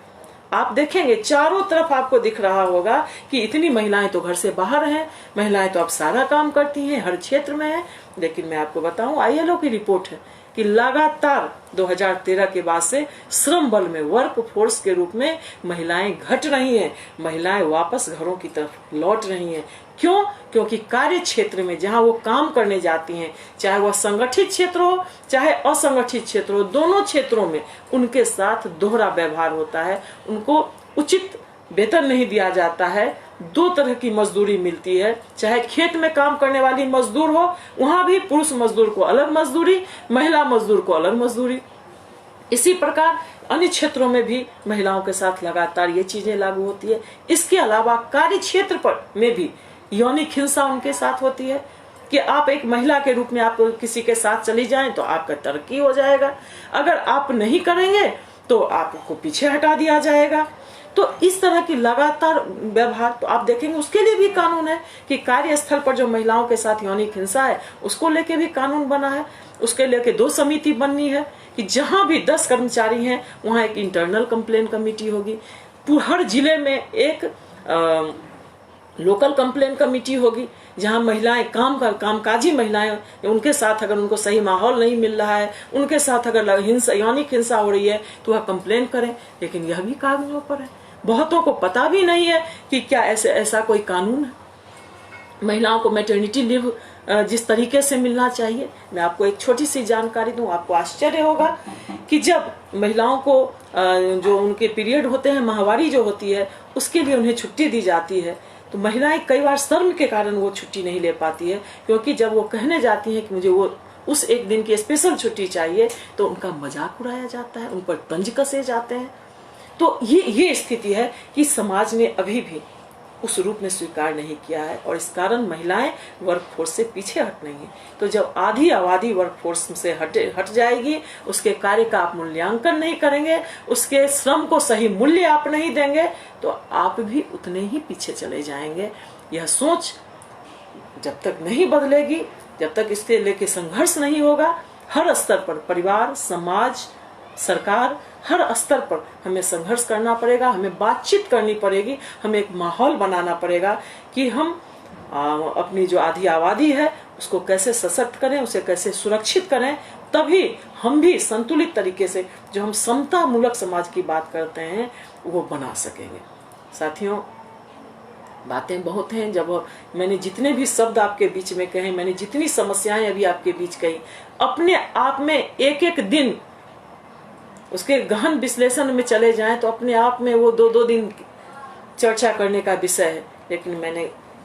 आप देखेंगे चारों तरफ आपको दिख रहा होगा कि इतनी महिलाएं तो घर से बाहर हैं, महिलाएं तो अब सारा काम करती हैं, हर क्षेत्र में है। लेकिन मैं आपको बताऊं, ILO की रिपोर्ट है कि लगातार 2013 के बाद से श्रम बल में, वर्क फोर्स के रूप में महिलाएं घट रही हैं, महिलाएं वापस घरों की तरफ लौट रही हैं। क्यों? क्योंकि कार्य क्षेत्र में जहां वो काम करने जाती हैं, चाहे वह संगठित क्षेत्र हो चाहे असंगठित क्षेत्र हो, दोनों क्षेत्रों में उनके साथ दोहरा व्यवहार होता है। उनको उचित वेतन नहीं दिया जाता है, 2 तरह की मजदूरी मिलती है। चाहे खेत में काम करने वाली मजदूर हो, वहां भी पुरुष मजदूर को अलग मजदूरी, महिला मजदूर को अलग मजदूरी। इसी प्रकार अन्य क्षेत्रों में भी महिलाओं के साथ लगातार ये चीजें लागू होती है। इसके अलावा कार्य क्षेत्र पर में भी यौनिक हिंसा उनके साथ होती है कि आप एक महिला के रूप में आप किसी के साथ चली जाएं तो आपका तरक्की हो जाएगा, अगर आप नहीं करेंगे तो आपको पीछे हटा दिया जाएगा। तो इस तरह की लगातार व्यवहार, तो आप देखेंगे उसके लिए भी कानून है कि कार्यस्थल पर जो महिलाओं के साथ यौनिक हिंसा है उसको लेके भी कानून बना है। उसके लेके 2 समिति बननी है कि जहां भी 10 कर्मचारी हैं वहां एक इंटरनल कंप्लेन कमेटी होगी। हर जिले में एक लोकल कंप्लेन कमेटी होगी, जहां महिलाएं कामकाजी महिलाएं, उनके साथ अगर उनको सही माहौल नहीं मिल रहा है, उनके साथ अगर यौनिक हिंसा हो रही है तो वह कंप्लेन करें। लेकिन यह भी कागजों पर है, बहुतों को पता भी नहीं है कि क्या ऐसा कोई कानून है। महिलाओं को मैटरनिटी लीव जिस तरीके से मिलना चाहिए, मैं आपको एक छोटी सी जानकारी दूं, आपको आश्चर्य होगा कि जब महिलाओं को जो उनके पीरियड होते हैं, माहवारी जो होती है, उसके लिए उन्हें छुट्टी दी जाती है, तो महिलाएं कई बार शर्म के कारण वो छुट्टी नहीं ले पाती है, क्योंकि जब वो कहने जाती हैं कि मुझे वो उस एक दिन की स्पेशल छुट्टी चाहिए, तो उनका मजाक उड़ाया जाता है, उन पर तंज कसे जाते हैं। तो ये स्थिति है कि समाज ने अभी भी उस रूप में स्वीकार नहीं किया है, और इस कारण महिलाएं वर्कफोर्स से पीछे हट रही हैं। तो जब आधी आबादी वर्कफोर्स से हट जाएगी, उसके कार्य का आप मूल्यांकन नहीं करेंगे, उसके श्रम को सही मूल्य आप नहीं देंगे, तो आप भी उतने ही पीछे चले जाएंगे। यह सोच जब तक नहीं बदलेगी, जब तक इससे लेके संघर्ष नहीं होगा, हर स्तर पर परिवार, समाज, सरकार, हर स्तर पर हमें संघर्ष करना पड़ेगा, हमें बातचीत करनी पड़ेगी, हमें एक माहौल बनाना पड़ेगा कि हम अपनी जो आधी आबादी है उसको कैसे सशक्त करें, उसे कैसे सुरक्षित करें, तभी हम भी संतुलित तरीके से जो हम समता मूलक समाज की बात करते हैं वो बना सकेंगे। साथियों, बातें बहुत हैं। जब मैंने जितने भी शब्द आपके बीच में कहे, मैंने जितनी समस्याएं अभी आपके बीच कही, अपने आप में एक एक दिन उसके गहन विश्लेषण में चले जाएं तो अपने आप में वो दो दिन चर्चा करने का विषय है। लेकिन मैंने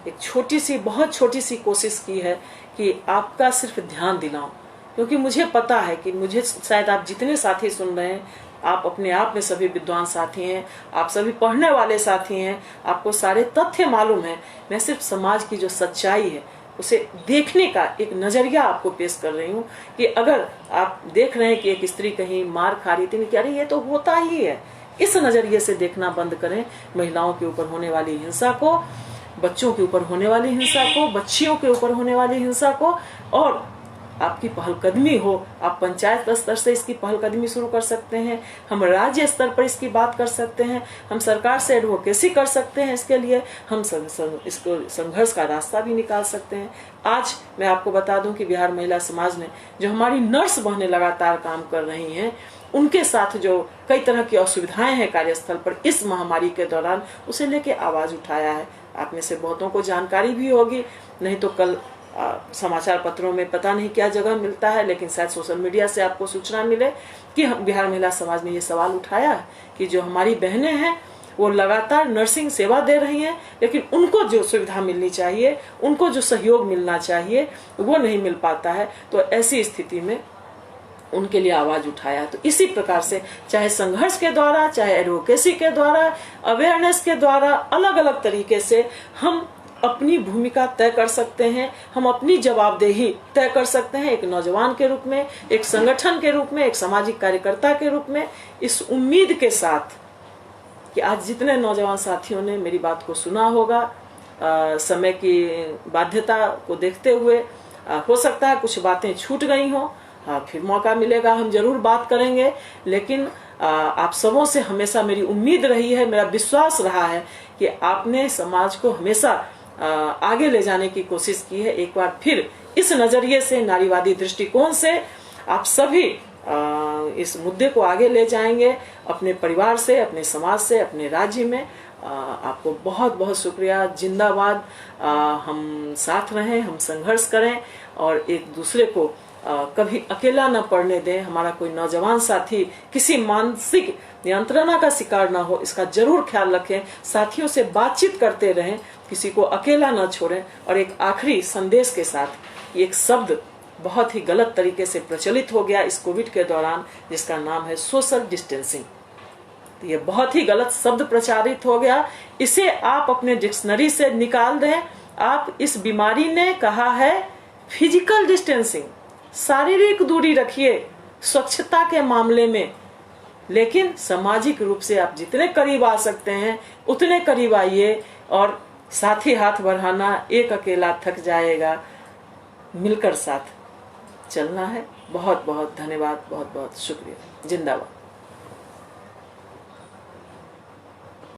एक छोटी सी, बहुत छोटी सी कोशिश की है कि आपका सिर्फ ध्यान दिलाऊं, क्योंकि मुझे पता है कि मुझे शायद आप जितने साथी सुन रहे हैं, आप अपने आप में सभी विद्वान साथी हैं, आप सभी पढ़ने वाले साथी हैं, आपको सारे तथ्य मालूम है। मैं सिर्फ समाज की जो सच्चाई है उसे देखने का एक नजरिया आपको पेश कर रही हूँ कि अगर आप देख रहे हैं कि एक स्त्री कहीं मार खा रही थी, अरे ये तो होता ही है, इस नजरिए से देखना बंद करें। महिलाओं के ऊपर होने वाली हिंसा को, बच्चों के ऊपर होने वाली हिंसा को, बच्चियों के ऊपर होने वाली हिंसा को, और आपकी पहलकदमी हो, आप पंचायत स्तर से इसकी पहलकदमी शुरू कर सकते हैं, हम राज्य स्तर पर इसकी बात कर सकते हैं, हम सरकार से एडवोकेसी कर सकते हैं, इसके लिए हम इसको संघर्ष का रास्ता भी निकाल सकते हैं। आज मैं आपको बता दूं कि बिहार महिला समाज ने, जो हमारी नर्स बहनें लगातार काम कर रही हैं, उनके साथ जो कई तरह की असुविधाएं हैं कार्यस्थल पर इस महामारी के दौरान, उसे लेके आवाज उठाया है। आप में से बहुतों को जानकारी भी होगी, नहीं तो कल समाचार पत्रों में पता नहीं क्या जगह मिलता है, लेकिन शायद सोशल मीडिया से आपको सूचना मिले कि बिहार महिला समाज ने ये सवाल उठाया है कि जो हमारी बहनें हैं वो लगातार नर्सिंग सेवा दे रही हैं, लेकिन उनको जो सुविधा मिलनी चाहिए, उनको जो सहयोग मिलना चाहिए, वो नहीं मिल पाता है। तो ऐसी स्थिति में उनके लिए आवाज उठाया। तो इसी प्रकार से चाहे संघर्ष के द्वारा, चाहे एडवोकेसी के द्वारा, अवेयरनेस के द्वारा, अलग अलग तरीके से हम अपनी भूमिका तय कर सकते हैं, हम अपनी जवाबदेही तय कर सकते हैं, एक नौजवान के रूप में, एक संगठन के रूप में, एक सामाजिक कार्यकर्ता के रूप में, इस उम्मीद के साथ कि आज जितने नौजवान साथियों ने मेरी बात को सुना होगा, समय की बाध्यता को देखते हुए हो सकता है कुछ बातें छूट गई हों, फिर मौका मिलेगा हम जरूर बात करेंगे। लेकिन आप सबों से हमेशा मेरी उम्मीद रही है, मेरा विश्वास रहा है कि आपने समाज को हमेशा आगे ले जाने की कोशिश की है। एक बार फिर इस नजरिए से, नारीवादी दृष्टिकोण से आप सभी इस मुद्दे को आगे ले जाएंगे, अपने परिवार से, अपने समाज से, अपने राज्य में। आपको बहुत बहुत शुक्रिया, जिंदाबाद। हम साथ रहें, हम संघर्ष करें और एक दूसरे को कभी अकेला न पड़ने दें। हमारा कोई नौजवान साथी किसी मानसिक यंत्रणा का शिकार ना हो, इसका जरूर ख्याल रखें। साथियों से बातचीत करते रहें, किसी को अकेला न छोड़ें। और एक आखिरी संदेश के साथ, एक शब्द बहुत ही गलत तरीके से प्रचलित हो गया इस कोविड के दौरान, जिसका नाम है सोशल डिस्टेंसिंग। तो ये बहुत ही गलत शब्द प्रचारित हो गया, इसे आप अपने डिक्शनरी से निकाल दें। आप, इस बीमारी ने कहा है फिजिकल डिस्टेंसिंग, शारीरिक दूरी रखिए स्वच्छता के मामले में, लेकिन सामाजिक रूप से आप जितने करीब आ सकते हैं उतने करीब आइए। और साथ ही हाथ बढ़ाना, एक अकेला थक जाएगा, मिलकर साथ चलना है। बहुत बहुत धन्यवाद, बहुत बहुत शुक्रिया, जिंदाबाद।